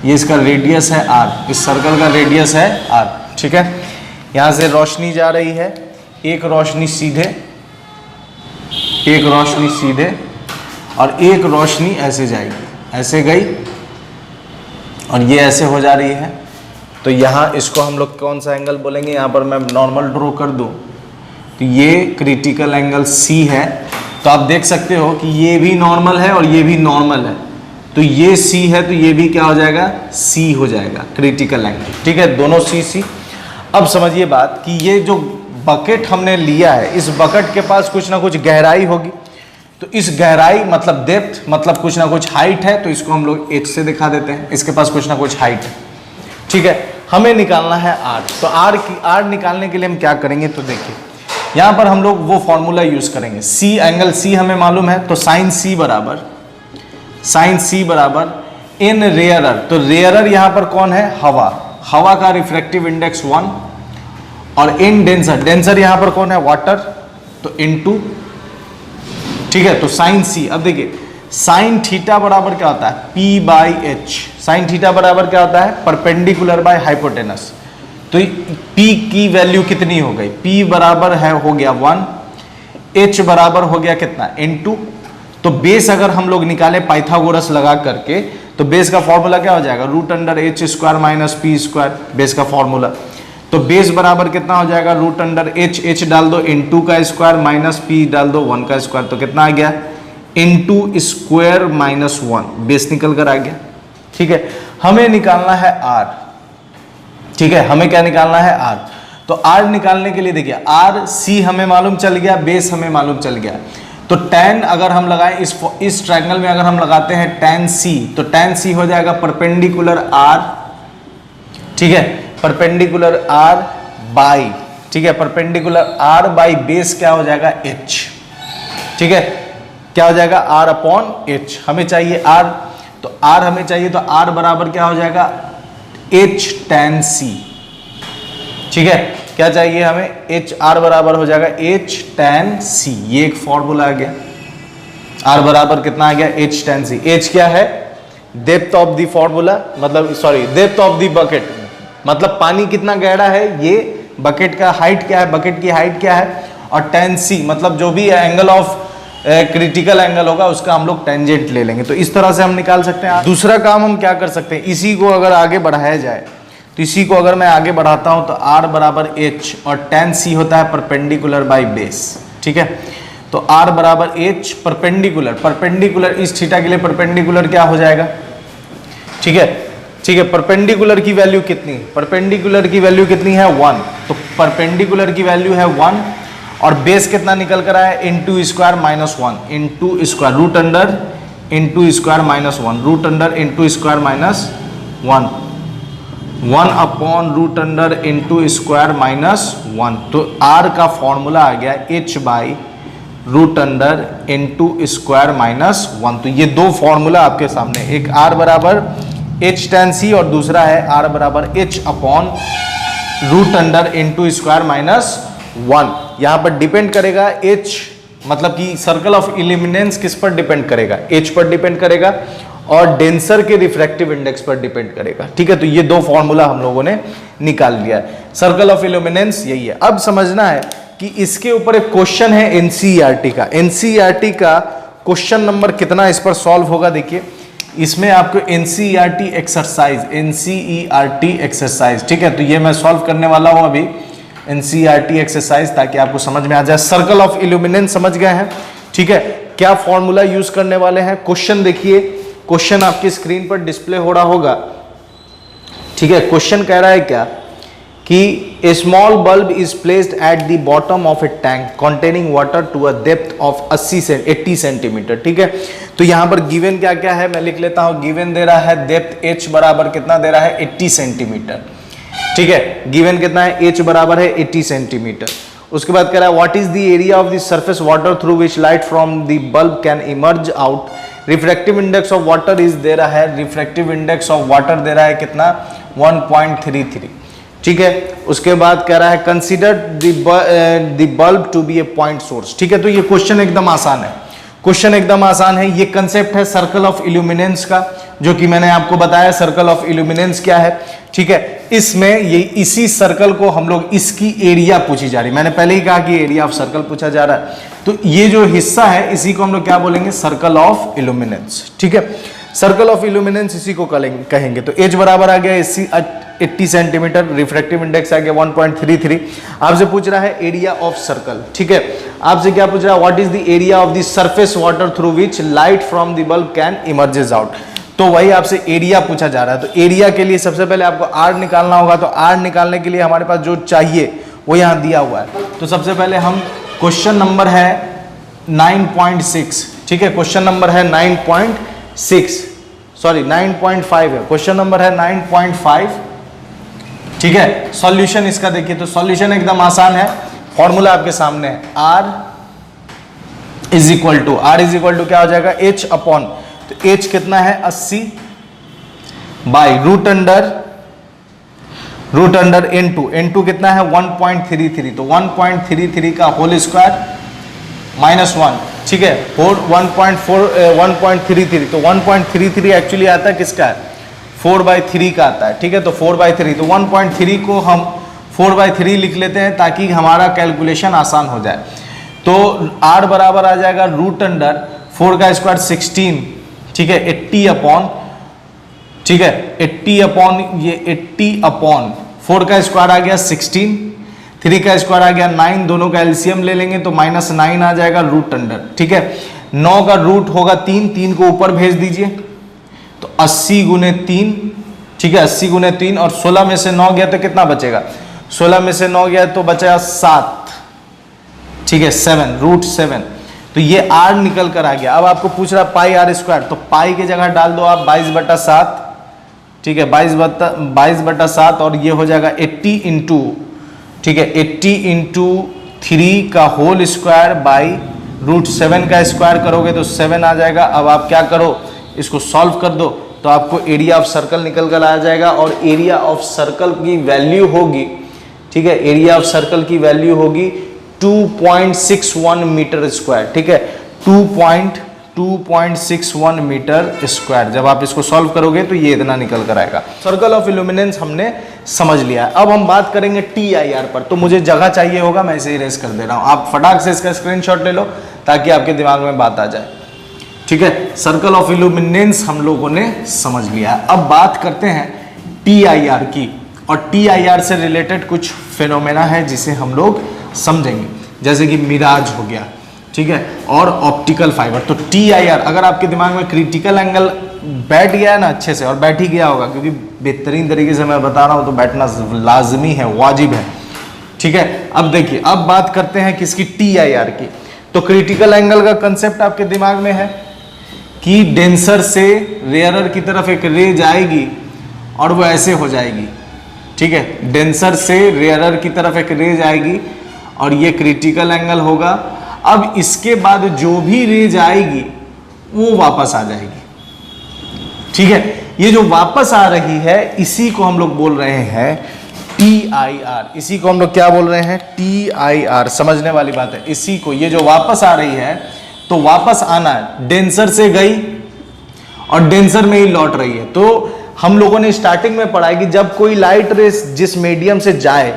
ये इसका रेडियस है आर, इस सर्कल का रेडियस है आर। ठीक है, यहाँ से रोशनी जा रही है, एक रोशनी सीधे, एक रोशनी सीधे और एक रोशनी ऐसे जाएगी, ऐसे गई और ये ऐसे हो जा रही है। तो यहाँ इसको हम लोग कौन सा एंगल बोलेंगे? यहाँ पर मैं नॉर्मल ड्रॉ कर दूँ तो ये क्रिटिकल एंगल सी है। तो आप देख सकते हो कि ये भी नॉर्मल है और ये भी नॉर्मल है, तो ये सी है, तो ये भी क्या हो जाएगा? सी हो जाएगा, क्रिटिकल एंगल। ठीक है, दोनों सी सी। अब समझिए बात कि ये जो बकेट हमने लिया है, इस बकेट के पास कुछ ना कुछ गहराई होगी। तो इस गहराई मतलब डेप्थ, मतलब कुछ ना कुछ हाइट है, तो इसको हम लोग एच से दिखा देते हैं। इसके पास कुछ ना कुछ हाइट है। ठीक है, हमें निकालना है आर। तो आर निकालने के लिए हम क्या करेंगे? तो देखिए, यहाँ पर हम लोग वो फॉर्मूला यूज करेंगे। सी, एंगल सी हमें मालूम है, तो साइन सी बराबर इन रेयरर। तो रेयरर यहाँ पर कौन है? हवा। हवा का रिफ्रैक्टिव इंडेक्स 1 और इन डेंसर यहाँ पर कौन है? वाटर, तो इन 2। ठीक है, तो साइन सी। अब देखिए, साइन थीटा बराबर क्या होता है? P by H. Sine theta बराबर क्या होता है? Perpendicular by hypotenuse. तो P की वैल्यू कितनी हो गई? P बराबर है, हो गया 1, H बराबर हो गया कितना? N2। तो बेस अगर हम लोग निकाले पाइथागोरस लगा करके, तो बेस का फॉर्मूला क्या हो जाएगा? Root under H square minus P square, base का फॉर्मूला। तो बेस बराबर कितना हो जाएगा? रूट अंडर एच डाल दो, इन 2 का स्क्वायर माइनस पी डाल दो, 1 का स्क्वायर। तो कितना आ गया? इन 2 स्क्वायर माइनस 1, बेस निकल कर आ गया। ठीक है, हमें निकालना है आर। ठीक है, हमें क्या निकालना है? आर। तो आर निकालने के लिए देखिए, आर सी हमें मालूम चल गया, बेस हमें मालूम चल गया। तो tan अगर हम लगाएं इस ट्रायंगल में, अगर हम लगाते हैं tan c, तो tan c हो जाएगा परपेंडिकुलर r। ठीक है, परपेंडिकुलर r बाई, ठीक है, परपेंडिकुलर r बाई बेस क्या हो जाएगा? h। ठीक है, क्या हो जाएगा? r upon h। हमें चाहिए r, तो r हमें चाहिए, तो r बराबर क्या हो जाएगा? h tan c। ठीक है, क्या चाहिए हमें? एच। आर बराबर हो जाएगा एच tan c। ये एक फॉर्मूला आ गया। आर बराबर कितना आ गया? H tan c। एच क्या है? डेप्थ ऑफ द फॉर्मूला, मतलब sorry, depth of the bucket, मतलब पानी कितना गहरा है, ये बकेट का हाइट क्या है, बकेट की हाइट क्या है। और tan c मतलब जो भी एंगल ऑफ क्रिटिकल एंगल होगा, उसका हम लोग टेंजेंट ले लेंगे। तो इस तरह से हम निकाल सकते हैं। दूसरा काम हम क्या कर सकते हैं? इसी को अगर आगे बढ़ाया जाए, तो इसी को अगर मैं आगे बढ़ाता हूं, तो r बराबर h और tan c होता है परपेंडिकुलर बाई बेस। ठीक है, तो r बराबर h परपेंडिकुलर इस थीटा के लिए परपेंडिकुलर क्या हो जाएगा? ठीक है, ठीक है, परपेंडिकुलर की वैल्यू कितनी? परपेंडिकुलर की वैल्यू कितनी है? 1। तो परपेंडिकुलर की वैल्यू है 1 और बेस कितना निकल कर आया? N 2 square minus 1, n 2 square, root under n two square minus 1, root under n two square minus 1, 1 upon root under n two square minus 1। तो r का फॉर्मूला आ गया h by root under n two square minus 1। तो ये दो फॉर्मूला आपके सामने, एक r बराबर h tan c और दूसरा है r बराबर h upon root under n two square minus 1। यहां पर डिपेंड करेगा h, मतलब कि सर्कल ऑफ इल्यूमिनेंस किस पर डिपेंड करेगा, h पर डिपेंड करेगा और डेंसर के रिफ्रैक्टिव इंडेक्स पर डिपेंड करेगा। ठीक है, तो ये दो फॉर्मूला हम लोगों ने निकाल लिया है। सर्कल ऑफ इल्यूमिनेंस यही है। अब समझना है कि इसके ऊपर एक क्वेश्चन है एनसीईआरटी का। एनसीईआरटी का क्वेश्चन नंबर कितना इस पर सॉल्व होगा, देखिए इसमें आपको एनसीईआरटी एक्सरसाइज, ठीक है, तो ये मैं सॉल्व करने वाला हूं अभी एनसीईआरटी एक्सरसाइज, ताकि आपको समझ में आ जाए। सर्कल ऑफ इल्यूमिनेंस समझ गए हैं, ठीक है, क्या फॉर्मूला यूज करने वाले हैं। क्वेश्चन देखिए, क्वेश्चन आपकी स्क्रीन पर डिस्प्ले हो रहा होगा, ठीक है। क्वेश्चन कह रहा है क्या कि a small bulb is placed at the bottom of a tank containing water to a depth of 80 centimetre, ठीक है। तो यहां पर गिवन क्या क्या है मैं लिख लेता हूं। गिवन दे रहा है डेप्थ h बराबर कितना दे रहा है 80 सेंटीमीटर, ठीक है। गिवन कितना है, h बराबर है 80 सेंटीमीटर। उसके बाद कह रहा है what is the area of the surface water through which light from the bulb can emerge out. Refractive index of water is they रहा है, रिफ्रैक्टिव इंडेक्स ऑफ वाटर दे रहा है कितना 1.33, ठीक है। उसके बाद कह रहा है consider the bulb to be a point source, ठीक है। तो ये क्वेश्चन एकदम आसान है, क्वेश्चन एकदम आसान है। ये कंसेप्ट है सर्कल ऑफ इल्यूमिनेंस का, जो कि मैंने आपको बताया सर्कल ऑफ इल्यूमिनेंस क्या है, ठीक है। इसमें ये इसी सर्कल को हम लोग इसकी एरिया पूछी जा रही, मैंने पहले ही कहा कि एरिया ऑफ सर्कल पूछा जा रहा है। तो ये जो हिस्सा है इसी को हम लोग क्या बोलेंगे, सर्कल ऑफ इल्यूमिनेंस, ठीक है। सर्कल ऑफ इल्यूमिनेंस इसी को कहेंगे। तो एच बराबर आ गया 80 सेंटीमीटर, रिफ्रैक्टिव इंडेक्स आ गया 1.33। आपसे पूछ रहा है एरिया ऑफ सर्कल, ठीक है। आपसे क्या पूछ रहा है, what is the area of the surface water through which light from the bulb can emerges out. तो वही आपसे एरिया पूछा जा रहा है। तो एरिया के लिए सबसे पहले आपको आर निकालना होगा। तो आर निकालने के लिए हमारे पास जो चाहिए वो यहाँ दिया हुआ है। तो सबसे पहले हम क्वेश्चन नंबर है 9.6, ठीक है, क्वेश्चन नंबर है 9.6, सॉरी 9.5 है, क्वेश्चन नंबर है 9.5, ठीक है। सॉल्यूशन इसका देखिए, तो सॉल्यूशन एकदम आसान है, फॉर्मूला आपके सामने है। R इज इक्वल टू क्या हो जाएगा, H अपॉन, तो H कितना है 80 बाई रूट अंडर N2 कितना है 1.33, तो 1.33 का होल स्क्वायर माइनस 1, ठीक है, 1.33, तो 1.33 एक्चुअली आता है किसका है 4/3 का आता है, ठीक है। तो 4/3, तो 1.3 को हम 4/3 लिख लेते हैं ताकि हमारा कैलकुलेशन आसान हो जाए। तो R बराबर आ जाएगा रूट अंडर 4 का स्क्वायर 16, ठीक है, 80 अपॉन, ठीक है, 80 अपॉन ये 80 अपॉन 4 का स्क्वायर आ गया 16, 3 का स्क्वायर आ गया 9, दोनों का एलसीएम ले लेंगे तो -9 आ जाएगा रूट अंडर, ठीक है। 9 का रूट होगा 3 को ऊपर भेज दीजिए, तो 80 गुने 3, ठीक है, 80 गुने 3, और 16 में से 9 गया तो कितना बचेगा, 16 में से 9 गया तो बचा 7, ठीक है, 7 रूट 7। तो ये R निकल कर आ गया। अब आपको पूछ रहा पाई R स्क्वायर, तो पाई की जगह डाल दो आप 22/7, ठीक है, 22/7, और ये हो जाएगा 80 इंटू, ठीक है, 80 इंटू 3 का होल स्क्वायर बाई रूट 7 का स्क्वायर करोगे तो 7 आ जाएगा। अब आप क्या करो, इसको सॉल्व कर दो तो आपको एरिया ऑफ सर्कल निकल कर आ जाएगा, और एरिया ऑफ सर्कल की वैल्यू होगी, ठीक है, एरिया ऑफ सर्कल की वैल्यू होगी 2.61 मीटर स्क्वायर, ठीक है, 2.61 मीटर स्क्वायर। जब आप इसको सॉल्व करोगे तो ये इतना निकल कर आएगा। सर्कल ऑफ इल्यूमिनेंस हमने समझ लिया। अब हम बात करेंगे TIR पर। तो मुझे जगह चाहिए होगा, मैं इसे इरेज कर दे रहा हूं, आप फटाक से इसका स्क्रीनशॉट ले लो ताकि आपके दिमाग में बात आ जाए, ठीक है। सर्कल ऑफ इल्यूमिनेंस हम लोगों ने समझ लिया। अब बात करते हैं TIR की, और TIR से रिलेटेड कुछ फिनोमेना है जिसे हम लोग समझेंगे, जैसे कि मिराज हो गया, ठीक है, और ऑप्टिकल फाइबर। तो TIR अगर आपके दिमाग में क्रिटिकल एंगल बैठ गया है ना अच्छे से, और बैठ ही गया होगा क्योंकि बेहतरीन तरीके से मैं बता रहा हूं तो बैठना लाजमी है, वाजिब है, ठीक है। अब देखिए, अब बात करते हैं किसकी, TIR की। तो क्रिटिकल एंगल का कंसेप्ट आपके दिमाग में है कि डेंसर से रेयरर की तरफ एक रे जाएगी और वो ऐसे हो जाएगी, ठीक है। डेंसर से रेयरर की तरफ एक रे जाएगी और ये क्रिटिकल एंगल होगा। अब इसके बाद जो भी रे जाएगी वो वापस आ जाएगी, ठीक है। ये जो वापस आ रही है इसी को हम लोग बोल रहे हैं TIR। इसी को हम लोग क्या बोल रहे हैं? TIR। समझने वाली बात है। इसी को, ये जो वापस आ रही है, तो वापस आना है, डेंसर से गई और डेंसर में ही लौट रही है। तो हम लोगों ने स्टार्टिंग में पढ़ा है कि जब कोई लाइट रेस जिस मीडियम से जाए,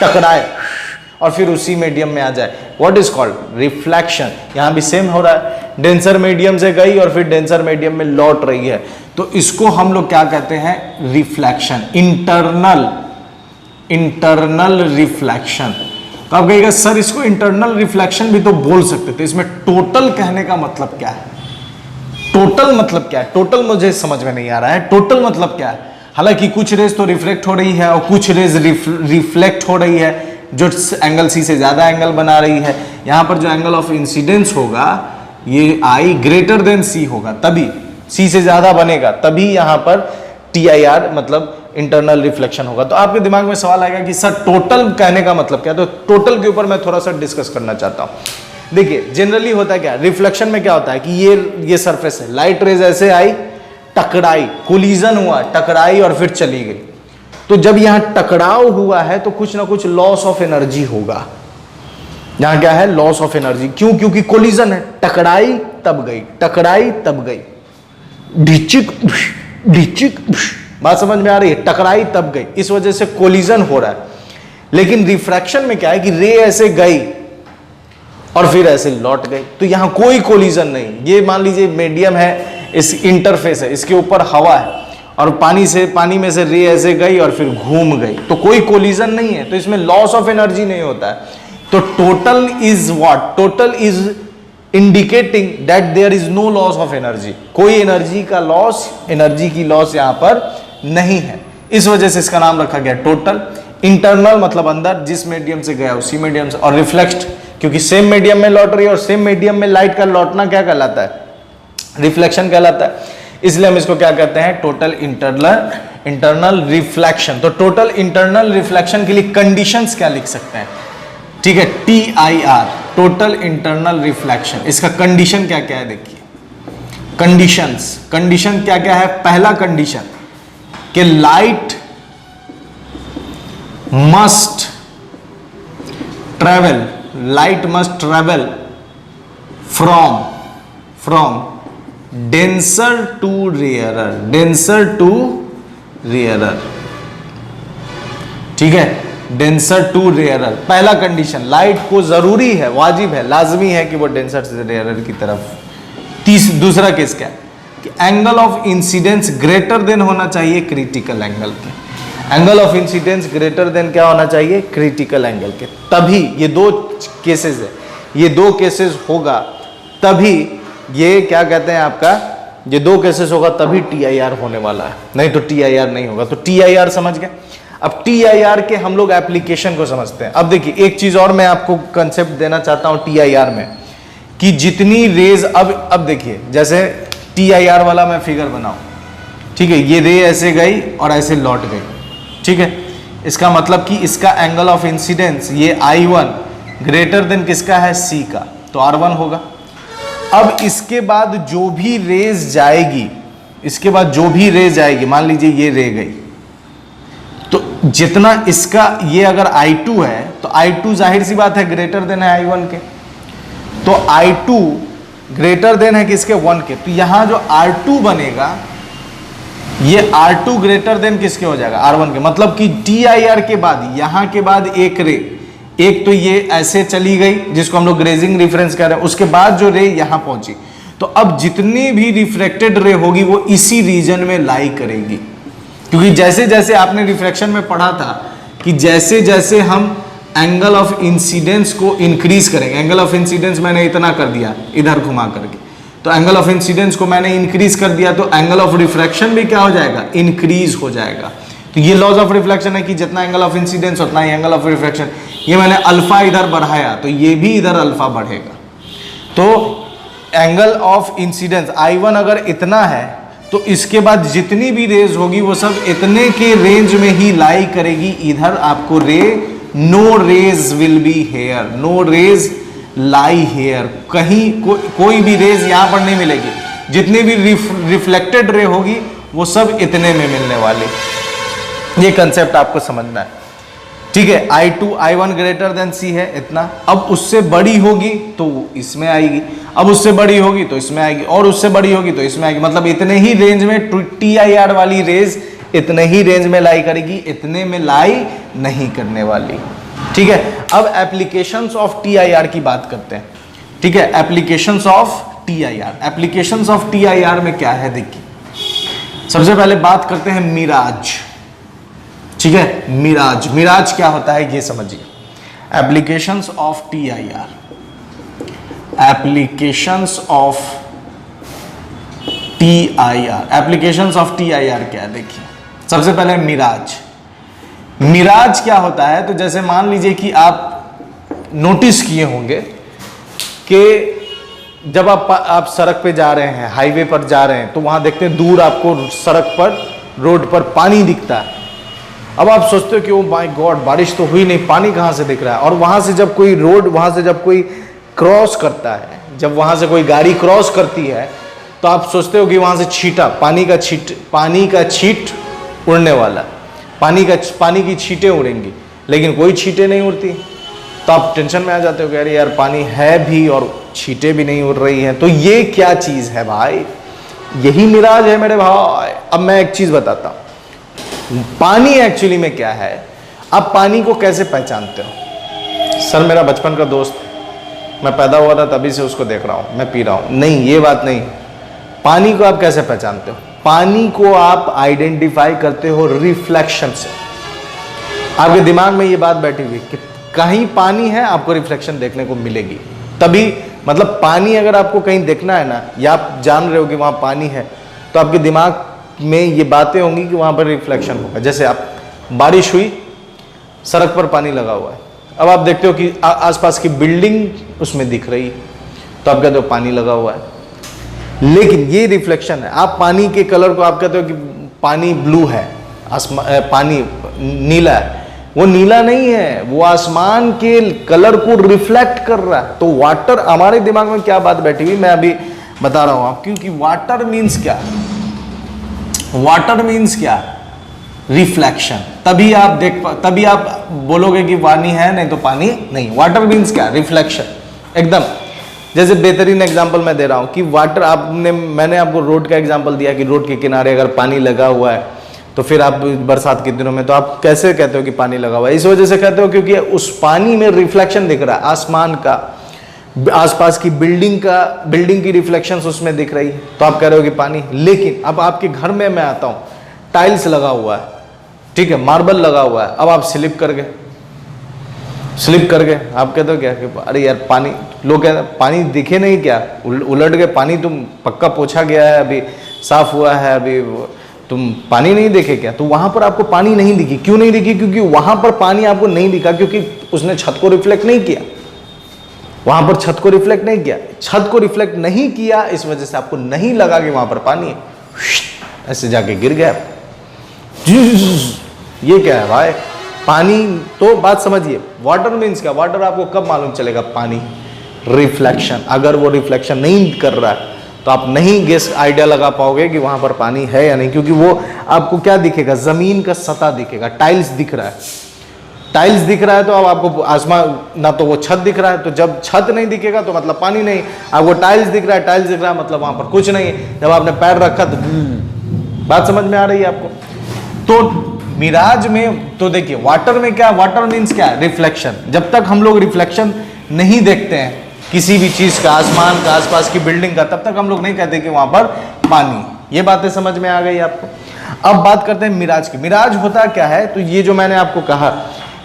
टकराए और फिर उसी मीडियम में आ जाए, व्हाट इज कॉल्ड? रिफ्लेक्शन। यहां भी सेम हो रहा है, डेंसर मीडियम से गई और फिर डेंसर मीडियम में लौट रही है, तो इसको हम लोग क्या कहते हैं? Reflection, internal reflection. तो आप कहिएगा सर इसको इंटरनल रिफ्लेक्शन भी तो बोल सकते थे, इसमें टोटल कहने का मतलब क्या है? टोटल मतलब क्या है? टोटल मुझे समझ में नहीं आ रहा है, टोटल मतलब क्या है? हालांकि कुछ रेज तो रिफ्लेक्ट हो रही है और कुछ रेज रिफ्लेक्ट हो रही है, जो एंगल सी से ज्यादा एंगल बना रही है। यहां पर जो एंगल ऑफ इंसिडेंस होगा ये I ग्रेटर देन C होगा, तभी C से ज्यादा बनेगा, तभी यहां पर TIR मतलब इंटरनल रिफ्लेक्शन होगा। तो आपके दिमाग में सवाल आएगा कि सर टोटल कहने का मतलब क्या? तो टोटल के ऊपर मैं थोड़ा सा डिस्कस करना चाहता हूं। देखिए जनरली होता क्या, रिफ्लेक्शन में क्या होता है कि ये सरफेस है, लाइट रेज ऐसे आई, टकराई, कोलिजन हुआ, टकराई और फिर चली गई। तो जब यहां टकराव हुआ है तो कुछ ना कुछ लॉस ऑफ एनर्जी होगा। यहां क्या है? Loss of energy. क्यों? क्योंकि कोलिजन है, टकराई तब गई, टकराई तब गई, ढिचिक ढिचिक। बात समझ में आ रही है? टकराई तब गई, इस वजह से कोलिजन हो रहा है। लेकिन रिफ्रैक्शन में क्या है कि रे ऐसे गई और फिर ऐसे लौट गई, तो यहां कोई कोलिजन नहीं। ये मान लीजिए मीडियम है, इस इंटरफेस है, इसके ऊपर हवा है और पानी में से रे ऐसे गई और फिर घूम गई, तो कोई कोलिजन नहीं है, तो इसमें लॉस ऑफ एनर्जी नहीं होता है। तो total is what? Total is indicating that there is no loss of energy. कोई एनर्जी का लॉस, एनर्जी की लॉस यहां पर नहीं है, इस वजह से इसका नाम रखा गया टोटल। इंटरनल मतलब अंदर, जिस मीडियम से गया उसी मीडियम से, और रिफ्लेक्ट क्योंकि सेम मीडियम में लौट रही है और सेम मीडियम में लाइट का लौटना क्या कहलाता है? रिफ्लेक्शन कहलाता है। इसलिए हम इसको क्या कहते हैं? Total internal reflection. तो टोटल इंटरनल रिफ्लेक्शन के लिए कंडीशंस क्या लिख सकते हैं? ठीक है, TIR, टोटल इंटरनल रिफ्लेक्शन। इसका कंडीशन क्या क्या है? देखिए कंडीशन क्या क्या है? पहला कंडीशन कि light must travel from denser to rarer, ठीक है, डेंसर टू रेयरर। पहला कंडीशन, लाइट को जरूरी है, वाजिब है, लाजमी है कि वो डेंसर से रेयरर की तरफ। दूसरा केस क्या है कि angle of incidence greater than होना चाहिए क्रिटिकल एंगल के। Angle of incidence greater than क्या होना चाहिए? क्रिटिकल एंगल के। तभी ये दो केसेस है, ये दो केसेस होगा तभी, ये क्या कहते हैं आपका, ये दो केसेस होगा तभी TIR होने वाला है, नहीं तो TIR नहीं होगा। तो TIR समझ गए। अब TIR के हम लोग एप्लीकेशन को समझते हैं। अब देखिए एक चीज और मैं आपको कंसेप्ट देना चाहता हूं TIR में, कि जितनी रेज, अब देखिए जैसे TIR वाला मैं फिगर बनाऊं, ठीक है, ये रे ऐसे गई और ऐसे लौट गई, ठीक है, इसका मतलब कि इसका एंगल ऑफ इंसिडेंस ये I1 ग्रेटर देन किसका है? C का, तो R1 होगा। अब इसके बाद जो भी रेज जाएगी, इसके बाद जो भी रे जाएगी, मान लीजिए ये रे गई, तो जितना इसका, ये अगर I2 है तो I2 जाहिर सी बात है ग्रेटर देन है I1 के, तो I2 ग्रेटर देन है किसके? 1 के। तो यहां जो R2 बनेगा, ये R2 ग्रेटर देन किसके हो जाएगा? R1 के। मतलब कि TIR के बाद, यहां के बाद एक रे, एक तो ये ऐसे चली गई जिसको हम लोग ग्रेजिंग रिफरेंस कह रहे हैं, उसके बाद जो रे यहां पहुंची, तो अब जितनी भी रिफ्लेक्टेड रे होगी वो इसी रीजन में लाई करेगी। क्योंकि जैसे जैसे आपने रिफ्लेक्शन में पढ़ा था कि जैसे जैसे हम एंगल ऑफ इंसिडेंस को इंक्रीज करेंगे, एंगल ऑफ इंसिडेंस मैंने इतना कर दिया इधर घुमा करके, तो एंगल ऑफ इंसिडेंस को मैंने इंक्रीज कर दिया, तो एंगल ऑफ रिफ्रैक्शन भी क्या हो जाएगा? इंक्रीज हो जाएगा। तो ये लॉज ऑफ रिफ्लेक्शन है कि जितना एंगल ऑफ इंसिडेंस उतना ही एंगल ऑफ रिफ्रैक्शन। ये मैंने अल्फा इधर बढ़ाया तो ये भी इधर अल्फा बढ़ेगा। तो एंगल ऑफ इंसिडेंस I1 अगर इतना है तो इसके बाद जितनी भी रेज होगी वो सब इतने के रेंज में ही लाई करेगी। इधर आपको no rays will be here, no rays lie here, कहीं कोई भी रेज यहां पर नहीं मिलेगी। जितनी भी रिफ्लेक्टेड रे होगी वो सब इतने में मिलने वाली। ये कंसेप्ट आपको समझना है, ठीक है। I2 I1 greater than C है इतना, अब उससे बड़ी होगी तो इसमें आएगी, अब उससे बड़ी होगी तो इसमें आएगी, और उससे बड़ी होगी तो इसमें आएगी। मतलब इतने ही रेंज में TIR वाली रेज इतने ही रेंज में लाई करेगी, इतने में लाई नहीं करने वाली, ठीक है। अब एप्लीकेशंस ऑफ TIR की बात करते हैं, ठीक है। Applications of TIR, applications of TIR में क्या है देखिए। सबसे पहले बात करते हैं मिराज, ठीक है। मिराज, मिराज क्या होता है ये समझिए। Applications of TIR, applications of TIR, applications of TIR क्या है देखिए। सबसे पहले मिराज, मिराज क्या होता है, तो जैसे मान लीजिए कि आप नोटिस किए होंगे कि जब आप सड़क पे जा रहे हैं, हाईवे पर जा रहे हैं, तो वहां देखते हैं दूर आपको सड़क पर, रोड पर पानी दिखता है। अब आप सोचते हो कि ओ माय गॉड बारिश तो हुई नहीं, पानी कहां से दिख रहा है। और वहां से जब कोई रोड, वहां से जब कोई क्रॉस करता है, जब वहां से कोई गाड़ी क्रॉस करती है, तो आप सोचते हो कि वहां से छींटा, पानी का छींट उड़ने वाला, पानी की छींटें उड़ेंगी, लेकिन कोई छींटें नहीं उड़ती। तो आप टेंशन में आ जाते हो कि अरे यार पानी है भी और छींटें भी नहीं उड़ रही हैं, तो ये क्या चीज है भाई, यही मिराज है मेरे भाई। अब मैं एक चीज बताता हूं, पानी एक्चुअली में क्या है। आप पानी को कैसे पहचानते हो? सर मेरा बचपन का दोस्त, मैं पैदा हुआ था तभी से उसको देख रहा हूं, मैं पी रहा हूं, नहीं ये बात नहीं। पानी को आप कैसे पहचानते हो? पानी को आप आइडेंटिफाई करते हो रिफ्लेक्शन से। आपके दिमाग में ये बात बैठी हुई कि कहीं पानी है, आपको रिफ्लेक्शन देखने को मिलेगी, तभी मतलब पानी अगर आपको कहीं देखना है ना, या आप जान रहे हो कि वहां पानी है, तो आपके दिमाग में ये बातें होंगी कि वहां पर रिफ्लेक्शन होगा। जैसे आप बारिश हुई, सड़क पर पानी लगा हुआ है, अब आप देखते हो कि आसपास की बिल्डिंग उसमें दिख रही है, तो आप कहते हो पानी लगा हुआ है, लेकिन ये रिफ्लेक्शन है। आप पानी के कलर को आप कहते हो कि पानी ब्लू है, पानी नीला है, वो नीला नहीं है, वो आसमान के कलर को रिफ्लेक्ट कर रहा है। तो वाटर, हमारे दिमाग में क्या बात बैठी हुई मैं अभी बता रहा हूं आपको, क्योंकि वाटर मीन्स क्या, वाटर मीन्स क्या, रिफ्लेक्शन। तभी आप बोलोगे कि पानी है, नहीं तो पानी नहीं। वाटर मीन्स क्या, रिफ्लेक्शन एकदम। जैसे बेहतरीन एग्जांपल मैं दे रहा हूं कि वाटर, मैंने आपको रोड का एग्जांपल दिया कि रोड के किनारे अगर पानी लगा हुआ है, तो फिर आप बरसात के दिनों में तो आप कैसे कहते हो कि पानी लगा हुआ है? इस वजह से कहते हो क्योंकि उस पानी में रिफ्लेक्शन दिख रहा है, आसमान का, आसपास की बिल्डिंग की रिफ्लेक्शंस उसमें दिख रही है, तो आप कह रहे हो कि पानी। लेकिन अब आपके घर में मैं आता हूं, टाइल्स लगा हुआ है, ठीक है, मार्बल लगा हुआ है, अब आप स्लिप कर गए, आप कहते हो क्या कि अरे यार पानी, लोग कहते हैं पानी दिखे नहीं क्या, उलट गए पानी, तुम पक्का पोछा गया है, अभी साफ हुआ है, अभी तुम पानी नहीं देखे क्या? तो वहां पर आपको पानी नहीं दिखी। क्यों नहीं दिखी? क्योंकि वहां पर पानी आपको नहीं दिखा, क्योंकि उसने छत को रिफ्लेक्ट नहीं किया, वहां पर छत को रिफ्लेक्ट नहीं किया, छत को रिफ्लेक्ट नहीं किया, इस वजह से आपको नहीं लगा कि वहां पर पानी है, ऐसे जाके गिर गया। ये क्या है भाई, पानी। तो बात समझिए, वाटर मीन्स क्या, वाटर आपको कब मालूम चलेगा, पानी, रिफ्लेक्शन। अगर वो रिफ्लेक्शन नहीं कर रहा है तो आप नहीं गेस आइडिया लगा पाओगे कि वहां पर पानी है या नहीं, क्योंकि वो आपको क्या दिखेगा, जमीन का सतह दिखेगा, टाइल्स दिख रहा है, टाइल्स दिख रहा है, तो अब आपको आसमान, ना तो वो छत दिख रहा है, तो जब छत नहीं दिखेगा तो मतलब पानी नहीं, आपको टाइल्स दिख रहा है, टाइल्स दिख रहा है मतलब वहां पर कुछ नहीं है। जब आपने पैर रखा तो बात समझ में आ रही है आपको? तो मिराज में तो देखिए, वाटर में क्या, वाटर मीन्स क्या, रिफ्लेक्शन। जब तक हम लोग रिफ्लेक्शन नहीं देखते हैं किसी भी चीज का, आसमान का, आसपास की बिल्डिंग का, तब तक हम लोग नहीं कहते कि वहां पर पानी। ये बातें समझ में आ गई आपको? अब बात करते हैं मिराज की। मिराज होता क्या है, तो ये जो मैंने आपको कहा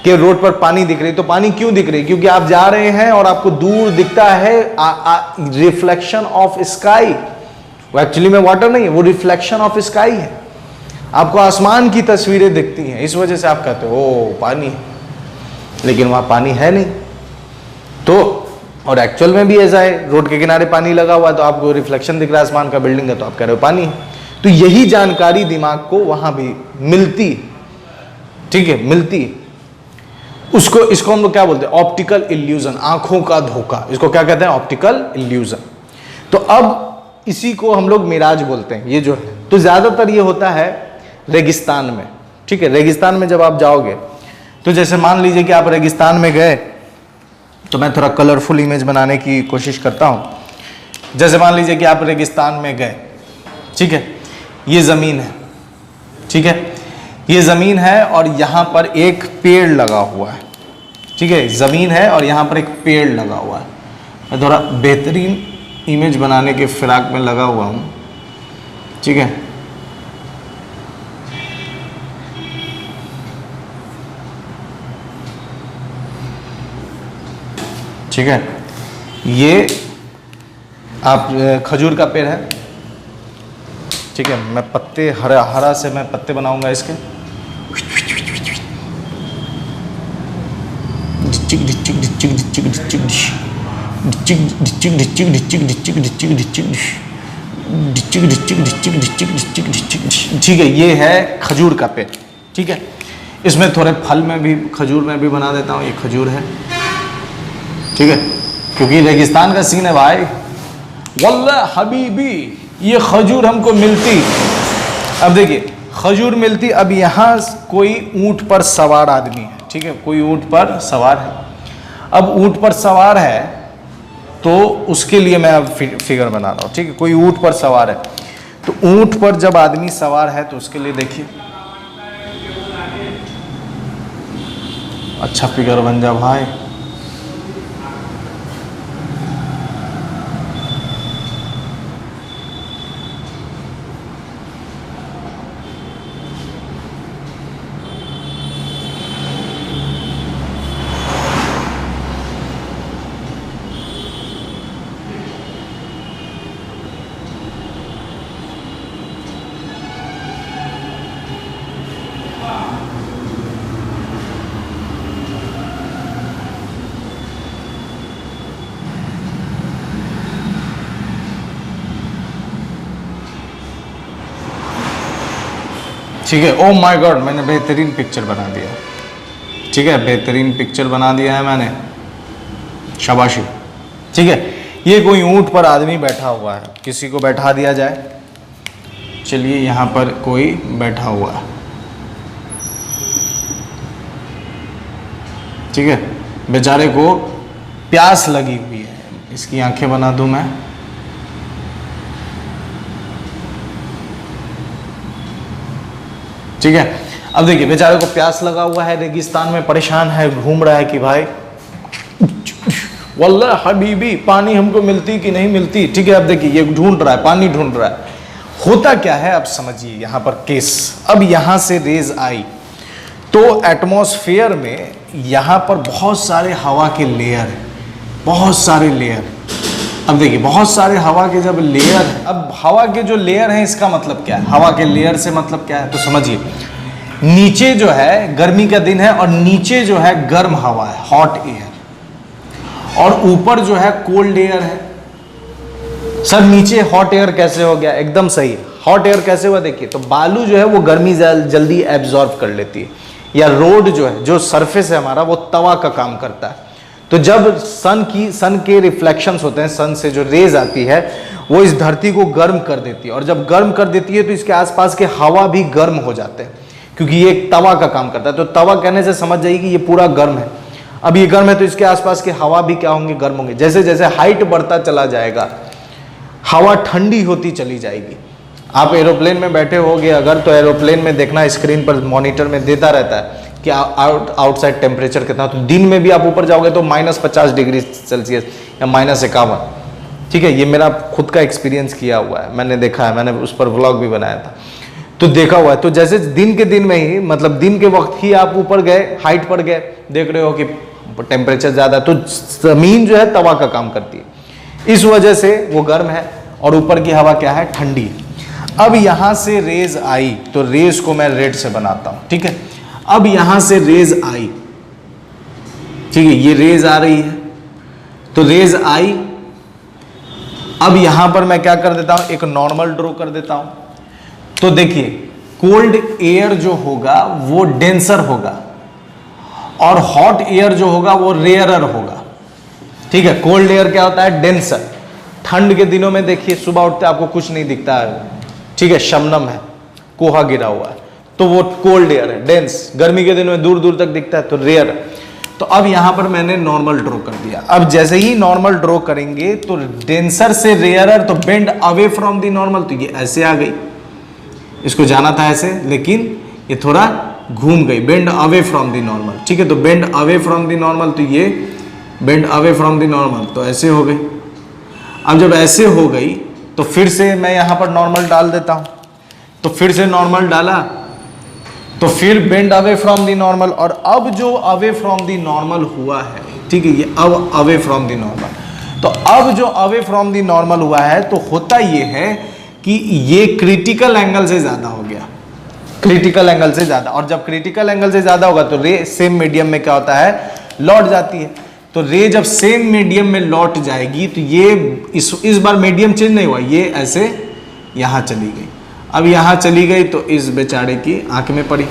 कि रोड पर पानी दिख रही, तो पानी क्यों दिख रही? क्योंकि आप जा रहे हैं और आपको दूर दिखता है रिफ्लेक्शन ऑफ स्काई। वो एक्चुअली में वाटर नहीं है, वो रिफ्लेक्शन ऑफ स्काई है। आपको आसमान की तस्वीरें दिखती हैं, इस वजह से आप कहते हो ओ पानी है, लेकिन वहां पानी है नहीं। तो और एक्चुअल में भी ऐसा है, रोड के किनारे पानी लगा हुआ है तो आपको रिफ्लेक्शन दिख रहा है आसमान का, बिल्डिंग है तो आप कह रहे हो पानी है। तो यही जानकारी दिमाग को वहां भी मिलती, ठीक है, मिलती। इसको हम लोग क्या बोलते हैं? ऑप्टिकल इल्यूजन, आंखों का धोखा, इसको क्या कहते हैं? Optical illusion. तो अब इसी को हम लोग मिराज बोलते हैं, ये जो है। तो ज्यादातर ये होता है रेगिस्तान में, ठीक है। रेगिस्तान में जब आप जाओगे तो जैसे मान लीजिए कि आप रेगिस्तान में गए, तो मैं थोड़ा कलरफुल इमेज बनाने की कोशिश करता हूं। जैसे मान लीजिए कि आप रेगिस्तान में गए, ठीक है, ये जमीन है, ठीक है, ये जमीन है और यहां पर एक पेड़ लगा हुआ है, ठीक है, जमीन है और यहां पर एक पेड़ लगा हुआ है। मैं थोड़ा बेहतरीन इमेज बनाने के फिराक में लगा हुआ हूं, ठीक है। ठीक है, ये आप खजूर का पेड़ है, ठीक है। मैं पत्ते हरा हरा से मैं पत्ते बनाऊंगा इसके, ठीक है। ये है खजूर का पेड़, ठीक है। इसमें थोड़े फल में भी, खजूर में भी बना देता हूँ, ये खजूर है, ठीक है, क्योंकि रेगिस्तान का सीन है भाई। वल्लाह हबीबी, ये खजूर हमको मिलती। अब देखिए खजूर मिलती। अब यहाँ कोई ऊंट पर सवार आदमी है, ठीक है, कोई ऊंट पर सवार है। अब ऊंट पर सवार है तो उसके लिए मैं अब फिगर बना रहा हूँ, ठीक है। कोई ऊंट पर सवार है, तो ऊंट पर जब आदमी सवार है तो उसके लिए देखिए, अच्छा फिगर बन जा भाई। ठीक है, ओ माय गॉड, मैंने बेहतरीन पिक्चर बना दिया, ठीक है, बेहतरीन पिक्चर बना दिया है मैंने, शाबाशी, ठीक है। ये कोई ऊंट पर आदमी बैठा हुआ है, किसी को बैठा दिया जाए। चलिए यहाँ पर कोई बैठा हुआ है, ठीक है, बेचारे को प्यास लगी हुई है। इसकी आंखें बना दूं मैं, ठीक है। अब देखिए बेचारे को प्यास लगा हुआ है, रेगिस्तान में परेशान है, घूम रहा है कि भाई वल्लाह हबीबी पानी हमको मिलती कि नहीं मिलती, ठीक है। अब देखिए ये ढूंढ रहा है, पानी ढूंढ रहा है। होता क्या है अब समझिए यहाँ पर केस। अब यहाँ से रेज आई तो एटमॉस्फेयर में यहाँ पर बहुत सारे हवा के लेयर है, बहुत सारे लेयर। अब देखिए बहुत सारे हवा के जब लेयर, अब हवा के जो लेयर हैं इसका मतलब क्या है? हवा के लेयर से मतलब क्या है तो समझिए, नीचे जो है गर्मी का दिन है और नीचे जो है गर्म हवा है, हॉट एयर, और ऊपर जो है कोल्ड एयर है। सर नीचे हॉट एयर कैसे हो गया? एकदम सही, हॉट एयर कैसे हुआ देखिए, तो बालू जो है वो गर्मी जल्दी एब्जॉर्ब कर लेती है, या रोड जो है, जो सरफेस है हमारा, वो तवा का काम करता है। तो जब सन के रिफ्लेक्शंस होते हैं, सन से जो रेज आती है वो इस धरती को गर्म कर देती है, और जब गर्म कर देती है तो इसके आसपास के हवा भी गर्म हो जाते हैं, क्योंकि ये एक तवा का काम करता है। तो तवा कहने से समझ जाइए कि ये पूरा गर्म है। अब ये गर्म है तो इसके आसपास के हवा भी क्या होंगे? गर्म होंगे। जैसे जैसे हाइट बढ़ता चला जाएगा हवा ठंडी होती चली जाएगी। आप एरोप्लेन में बैठे होगे अगर, तो एरोप्लेन में देखना स्क्रीन पर मॉनिटर में देता रहता है कि आउटसाइड टेम्परेचर कितना। तो दिन में भी आप ऊपर जाओगे तो -50 डिग्री सेल्सियस या -51, ठीक है। ये मेरा खुद का एक्सपीरियंस किया हुआ है, मैंने देखा है, मैंने उस पर व्लॉग भी बनाया था, तो देखा हुआ है। तो जैसे दिन के दिन में ही, मतलब दिन के वक्त ही आप ऊपर गए, हाइट पर गए, देख रहे हो कि टेम्परेचर ज़्यादा है, तो जमीन जो है तवा का काम करती है, इस वजह से वो गर्म है, और ऊपर की हवा क्या है? ठंडी। अब यहाँ से रेज आई तो रेज को मैं रेड से बनाता हूँ, ठीक है। अब यहाँ से रेज आई, ठीक है, ये रेज आ रही है, तो रेज आई। अब यहां पर मैं क्या कर देता हूं, एक नॉर्मल ड्रॉ कर देता हूं। तो देखिए कोल्ड एयर जो होगा वो डेंसर होगा और हॉट एयर जो होगा वो रेयरर होगा। ठीक है, कोल्ड एयर क्या होता है, डेंसर। ठंड के दिनों में देखिए सुबह उठते आपको कुछ नहीं दिखता है, ठीक है, शबनम है, कोहा गिरा हुआ है, तो वो कोल्ड एयर है, डेंस। गर्मी के दिनों में दूर दूर तक दिखता है तो रेयर है। तो अब यहां पर मैंने नॉर्मल ड्रॉ कर दिया। अब जैसे ही नॉर्मल ड्रॉ करेंगे तो डेंसर से रेयरर, तो bend away from the normal, तो ये ऐसे आ गई, इसको जाना था ऐसे, लेकिन ये थोड़ा घूम गई, bend away from the normal. ठीक है, तो bend away from the normal, तो ये bend away from the normal, तो ऐसे हो गई। अब जब ऐसे हो गई तो फिर से मैं यहां पर नॉर्मल डाल देता हूं। तो फिर से नॉर्मल डाला तो फिर bend away from the normal, और अब जो अवे फ्रॉम द नॉर्मल हुआ है, ठीक है, ये अब अवे फ्रॉम द नॉर्मल। तो अब जो अवे फ्रॉम द नॉर्मल हुआ है तो होता ये है कि ये क्रिटिकल एंगल से ज्यादा हो गया, क्रिटिकल एंगल से ज्यादा। और जब क्रिटिकल एंगल से ज्यादा होगा तो रे सेम मीडियम में क्या होता है, लौट जाती है। तो रे जब सेम मीडियम में लौट जाएगी तो ये इस बार मीडियम चेंज नहीं हुआ, ये ऐसे यहां चली गई। अब यहां चली गई तो इस बेचारे की आंख में पड़ी।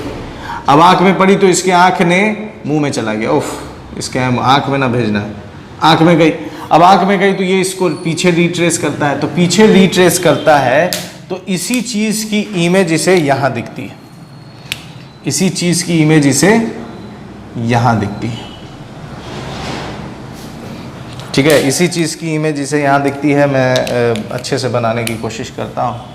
अब आंख में पड़ी तो इसके आंख ने मुंह में चला गया, उफ, इसके आंख में ना भेजना है, आंख में गई। अब आंख में गई तो ये इसको पीछे रिट्रेस करता है, तो पीछे रिट्रेस करता है तो इसी चीज की इमेज इसे यहां दिखती है, इसी चीज की इमेज इसे यहां दिखती है। ठीक है, इसी चीज की इमेज इसे यहां दिखती है। मैं अच्छे से बनाने की कोशिश करता हूं।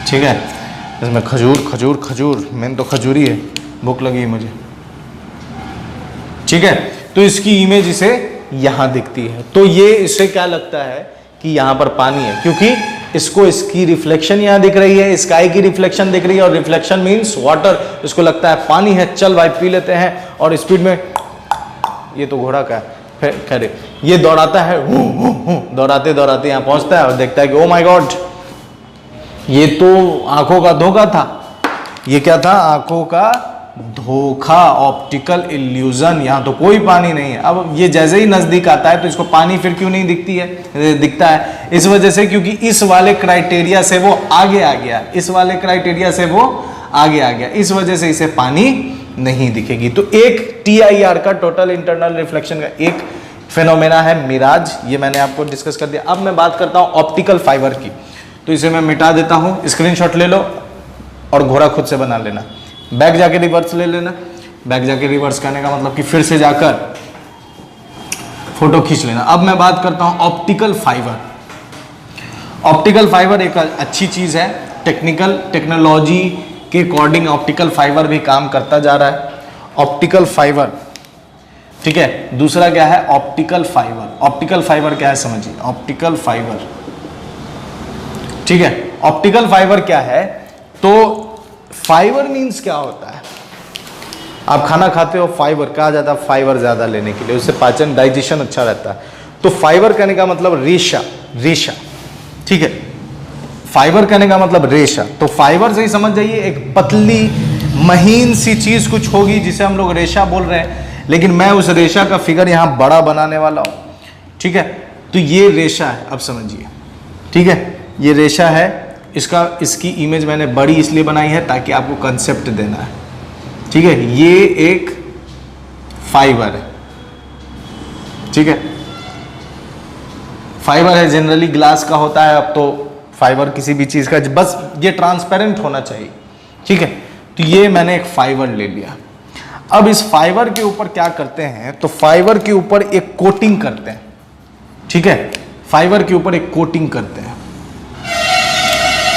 ठीक है, इसमें खजूर खजूर खजूर, मेन तो खजूरी है, भूख लगी है मुझे। ठीक है, तो इसकी इमेज इसे यहां दिखती है। तो ये इसे क्या लगता है कि यहां पर पानी है, क्योंकि इसको इसकी रिफ्लेक्शन यहां दिख रही है, स्काई की रिफ्लेक्शन दिख रही है, और रिफ्लेक्शन मींस वाटर, इसको लगता है पानी है, चल भाई पी लेते हैं। और स्पीड में, ये तो घोड़ा का है, खैर ये दौड़ाता है, दौड़ाते दौड़ाते यहां पहुंचता है और देखता है कि ओ माय गॉड, ये तो आंखों का धोखा था। ये क्या था, आंखों का धोखा, ऑप्टिकल इल्यूजन। यहां तो कोई पानी नहीं है। अब ये जैसे ही नजदीक आता है तो इसको पानी फिर क्यों नहीं दिखता है, इस वजह से क्योंकि इस वाले क्राइटेरिया से वो आगे आ गया, इस वाले क्राइटेरिया से वो आगे आ गया, इस वजह से इसे पानी नहीं दिखेगी। तो एक TIR का, टोटल इंटरनल रिफ्लेक्शन का एक फेनोमेना है मिराज, ये मैंने आपको डिस्कस कर दिया। अब मैं बात करता हूं ऑप्टिकल फाइबर की, तो इसे मैं मिटा देता हूं, स्क्रीनशॉट ले लो और घोड़ा खुद से बना लेना। बैक जाके रिवर्स ले लेना, बैक जाके रिवर्स करने का मतलब कि फिर से जाकर फोटो खींच लेना। अब मैं बात करता हूं ऑप्टिकल फाइबर। ऑप्टिकल फाइबर एक अच्छी चीज है, टेक्नोलॉजी के अकॉर्डिंग ऑप्टिकल फाइबर भी काम करता जा रहा है। ऑप्टिकल फाइबर, ठीक है। दूसरा क्या है, ऑप्टिकल फाइबर। ऑप्टिकल फाइबर क्या है समझिए, ऑप्टिकल फाइबर, ठीक है। ऑप्टिकल फाइबर क्या है, तो फाइबर मीन्स क्या होता है, आप खाना खाते हो, फाइबर कहा जाता है फाइबर ज्यादा लेने के लिए, उससे पाचन डाइजेशन अच्छा रहता है। तो फाइबर कहने का मतलब रेशा, रेशा, ठीक है। फाइबर कहने का मतलब रेशा, तो फाइबर से ही समझ जाइए एक पतली महीन सी चीज कुछ होगी जिसे हम लोग रेशा बोल रहे हैं, लेकिन मैं उस रेशा का फिगर यहां बड़ा बनाने वाला हूं, ठीक है। तो ये रेशा है, अब समझिए, ठीक है, ये रेशा है। इसकी इमेज मैंने बड़ी इसलिए बनाई है ताकि आपको कंसेप्ट देना है, ठीक है। ये एक फाइबर है, ठीक है। फाइबर है, जनरली ग्लास का होता है, अब तो फाइबर किसी भी चीज का, बस ये ट्रांसपेरेंट होना चाहिए, ठीक है। तो ये मैंने एक फाइबर ले लिया। अब इस फाइबर के ऊपर क्या करते हैं, तो फाइबर के ऊपर एक कोटिंग करते हैं, ठीक है। फाइबर के ऊपर एक कोटिंग करते हैं।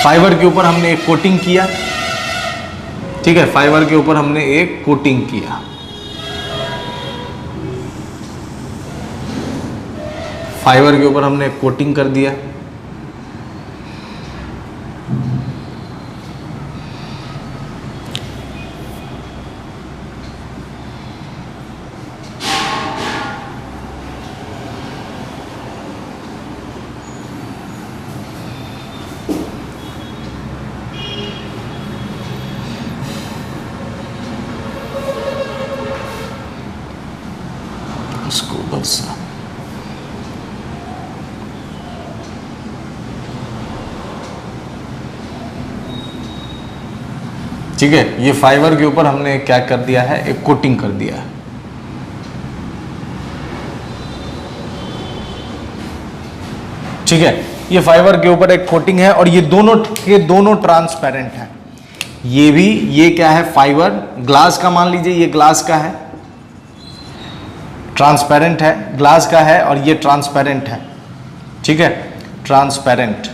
फाइबर के ऊपर हमने एक कोटिंग किया, ठीक है। फाइबर के ऊपर हमने एक कोटिंग किया, फाइबर के ऊपर हमने एक कोटिंग कर दिया। इसको उधर से, ठीक है। ये फाइबर के ऊपर हमने क्या कर दिया है, एक कोटिंग कर दिया है। ठीक है, ये फाइबर के ऊपर एक कोटिंग है और ये दोनों के दोनों ट्रांसपेरेंट है। ये भी, ये क्या है, फाइबर ग्लास का, मान लीजिए ये ग्लास का है, ट्रांसपेरेंट है, ग्लास का है और ये ट्रांसपेरेंट है। ठीक है, ट्रांसपेरेंट।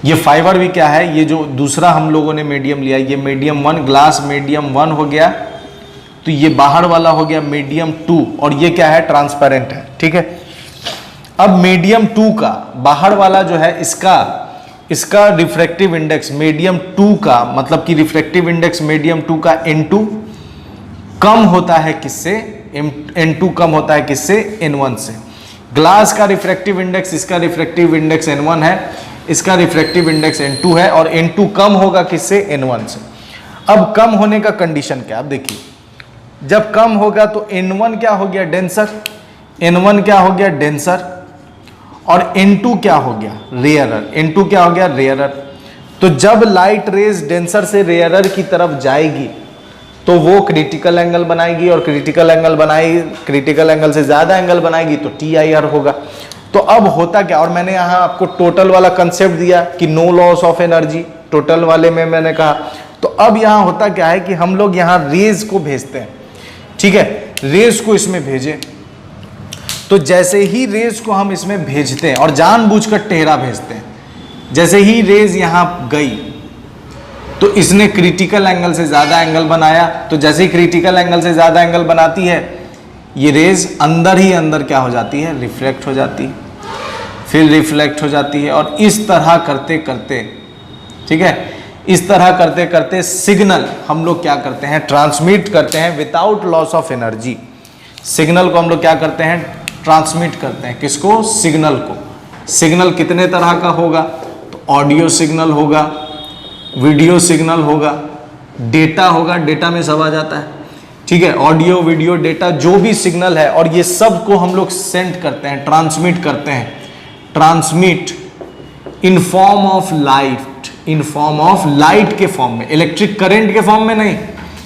ये फाइबर भी क्या है, ये जो दूसरा हम लोगों ने मीडियम लिया, ये मीडियम 1, ग्लास मीडियम 1 हो गया, तो ये बाहर वाला हो गया मीडियम 2 और ये क्या है, ट्रांसपेरेंट है। ठीक है, अब मीडियम 2 का बाहर वाला जो है, इसका रिफ्रैक्टिव इंडेक्स मीडियम 2 का, मतलब कि रिफ्रैक्टिव इंडेक्स मीडियम 2 का N2 कम होता है किससे, N2 कम होता है किससे, N1 से। ग्लास का रिफ्रैक्टिव इंडेक्स, इसका रिफ्रैक्टिव इंडेक्स N1 है, इसका रिफ्रैक्टिव इंडेक्स N2 है और N2 कम होगा किससे, N1 से। अब कम होने का कंडीशन क्या, अब देखिए, जब कम होगा तो N1 क्या हो गया, डेंसर, N1 क्या हो गया, डेंसर, और N2 क्या हो गया, रेयरर। N2 क्या हो गया, रेयरर। तो जब लाइट रेज डेंसर से रेयरर की तरफ जाएगी तो वो क्रिटिकल एंगल बनाएगी, और क्रिटिकल एंगल बनाएगी, क्रिटिकल एंगल से ज्यादा एंगल बनाएगी तो TIR होगा। तो अब होता क्या, और मैंने यहाँ आपको टोटल वाला कंसेप्ट दिया कि no loss of energy, total वाले में मैंने कहा। तो अब यहाँ होता क्या है कि हम लोग यहाँ रेज को भेजते हैं। ठीक है, रेज को इसमें भेजें, तो जैसे ही रेज को हम इसमें भेजते हैं, और जानबूझकर टेढ़ा भेजते हैं, जैसे ही रेज यहां गई तो इसने क्रिटिकल एंगल से ज्यादा एंगल बनाया, तो जैसे ही क्रिटिकल एंगल से ज्यादा एंगल बनाती है, ये रेज अंदर ही अंदर क्या हो जाती है, रिफ्लेक्ट हो जाती है, फिर रिफ्लेक्ट हो जाती है, और इस तरह करते करते, ठीक है, इस तरह करते करते सिग्नल हम लोग क्या करते हैं, ट्रांसमिट करते हैं without loss of energy. Signal को हम लोग क्या करते हैं, ट्रांसमिट करते हैं, किसको, सिग्नल को। सिग्नल कितने तरह का होगा, तो ऑडियो सिग्नल होगा, वीडियो सिग्नल होगा, डेटा होगा, डेटा में सब आ जाता है। ठीक है, ऑडियो, वीडियो, डेटा, जो भी सिग्नल है, और ये सब को हम लोग सेंड करते हैं, ट्रांसमिट करते हैं, transmit in form of light, in form of light के फॉर्म में, इलेक्ट्रिक करंट के फॉर्म में नहीं,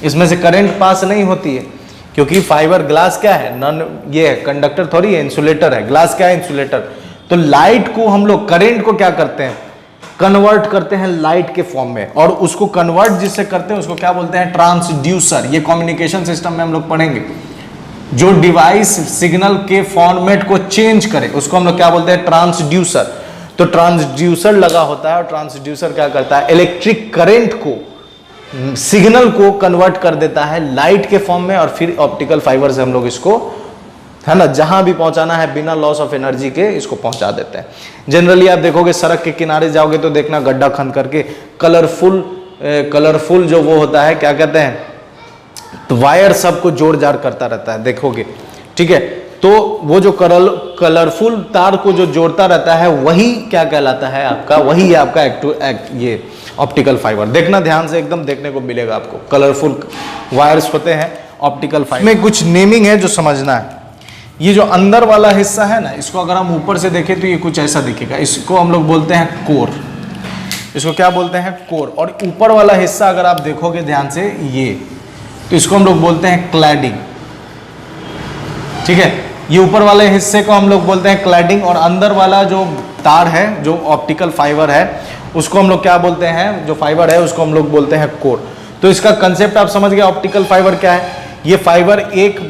इसमें से करंट पास नहीं होती है, क्योंकि फाइबर ग्लास क्या है, नॉन, ये है कंडक्टर थोड़ी है, इंसुलेटर है, ग्लास क्या है, इंसुलेटर। तो लाइट को हम लोग, करंट को क्या करते हैं, कन्वर्ट करते हैं लाइट के फॉर्म में, और उसको कन्वर्ट जिससे करते हैं उसको क्या बोलते हैं, ट्रांसड्यूसर। ये कम्युनिकेशन सिस्टम में हम लोग पढ़ेंगे, जो डिवाइस सिग्नल के फॉर्मेट को चेंज करे उसको हम लोग क्या बोलते हैं, ट्रांसड्यूसर। तो ट्रांसड्यूसर लगा होता है, और ट्रांसड्यूसर क्या करता है, इलेक्ट्रिक करंट को, सिग्नल को कन्वर्ट कर देता है लाइट के फॉर्म में, और फिर ऑप्टिकल फाइबर से हम लोग इसको, है ना, जहां भी पहुंचाना है बिना लॉस ऑफ एनर्जी के इसको पहुंचा देते हैं। जनरली आप देखोगे सड़क के किनारे जाओगे तो देखना गड्ढा खन करके कलरफुल जो वो होता है, क्या कहते हैं, तो वायर सबको जोड़ जाड़ करता रहता है, देखोगे। ठीक है, तो वो जो कलरफुल तार को जो जोड़ता रहता है वही क्या कहलाता है आपका, वही है आपका ये ऑप्टिकल फाइबर। देखना ध्यान से, एकदम देखने को मिलेगा आपको, कलरफुल वायर्स होते हैं ऑप्टिकल फाइबर में। कुछ नेमिंग है जो समझना है। ये जो अंदर वाला हिस्सा है ना, इसको अगर हम ऊपर से देखें तो ये कुछ ऐसा दिखेगा, इसको हम लोग बोलते हैं कोर, इसको क्या बोलते हैं, कोर। और ऊपर वाला हिस्सा अगर आप देखोगे ध्यान से, ये, तो इसको हम लोग बोलते हैं क्लैडिंग। ठीक है, ये ऊपर वाले हिस्से को हम लोग बोलते हैं क्लैडिंग, और अंदर वाला जो तार है, जो ऑप्टिकल फाइबर है, उसको हम लोग क्या बोलते हैं, जो फाइबर है उसको हम लोग बोलते हैं कोर। तो इसका कंसेप्ट आप समझ गए, ऑप्टिकल फाइबर क्या है। ये फाइबर एक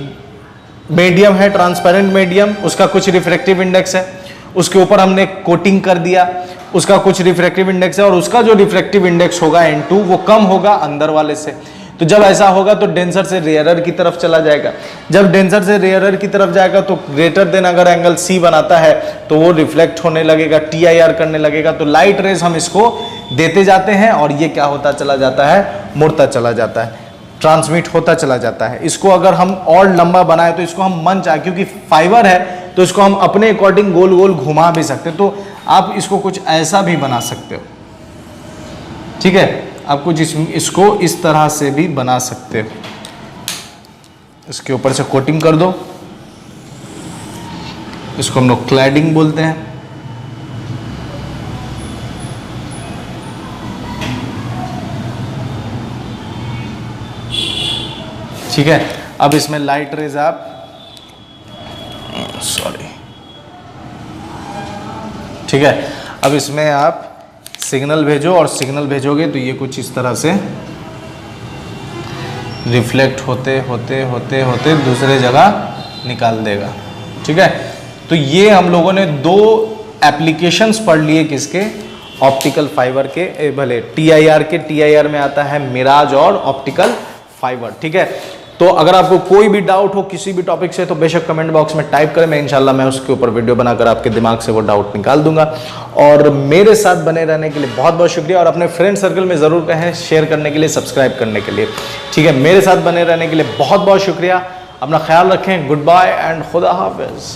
मीडियम है, ट्रांसपेरेंट मीडियम, उसका कुछ रिफ्रैक्टिव इंडेक्स है, उसके ऊपर हमने कोटिंग कर दिया, उसका कुछ रिफ्रैक्टिव इंडेक्स है, और उसका जो रिफ्रैक्टिव इंडेक्स होगा N2 वो कम होगा अंदर वाले से। तो जब ऐसा होगा तो डेंसर से रेयरर की तरफ चला जाएगा। जब डेंसर से रेयरर की तरफ जाएगा तो ग्रेटर देन अगर एंगल C बनाता है तो वो रिफ्लेक्ट होने लगेगा, TIR करने लगेगा। तो लाइट रेज हम इसको देते जाते हैं, और ये क्या होता चला जाता है, मुड़ता चला जाता है, ट्रांसमिट होता चला जाता है। इसको अगर हम और लंबा बनाए तो इसको हम मन चाहे, क्योंकि फाइबर है तो इसको हम अपने अकॉर्डिंग गोल गोल घुमा भी सकते हैं। तो आप इसको कुछ ऐसा भी बना सकते हो। ठीक है, आप कुछ इसको इस तरह से भी बना सकते हो। इसके ऊपर से कोटिंग कर दो, इसको हम लोग क्लैडिंग बोलते हैं। ठीक है, अब इसमें लाइट रेज आप ठीक है, अब इसमें आप सिग्नल भेजो और सिग्नल भेजोगे तो ये कुछ इस तरह से रिफ्लेक्ट होते होते होते होते दूसरे जगह निकाल देगा। ठीक है, तो ये हम लोगों ने दो एप्लीकेशंस पढ़ लिए किसके, ऑप्टिकल फाइबर के, भले टीआईआर के। टीआईआर में आता है मिराज और ऑप्टिकल फाइबर। ठीक है, तो अगर आपको कोई भी डाउट हो किसी भी टॉपिक से तो बेशक कमेंट बॉक्स में टाइप करें, मैं इंशाल्लाह मैं उसके ऊपर वीडियो बनाकर आपके दिमाग से वो डाउट निकाल दूंगा। और मेरे साथ बने रहने के लिए बहुत बहुत शुक्रिया, और अपने फ्रेंड सर्कल में ज़रूर कहें शेयर करने के लिए, सब्सक्राइब करने के लिए। ठीक है, मेरे साथ बने रहने के लिए बहुत बहुत शुक्रिया। अपना ख्याल रखें, गुड बाय एंड खुदा हाफिज़।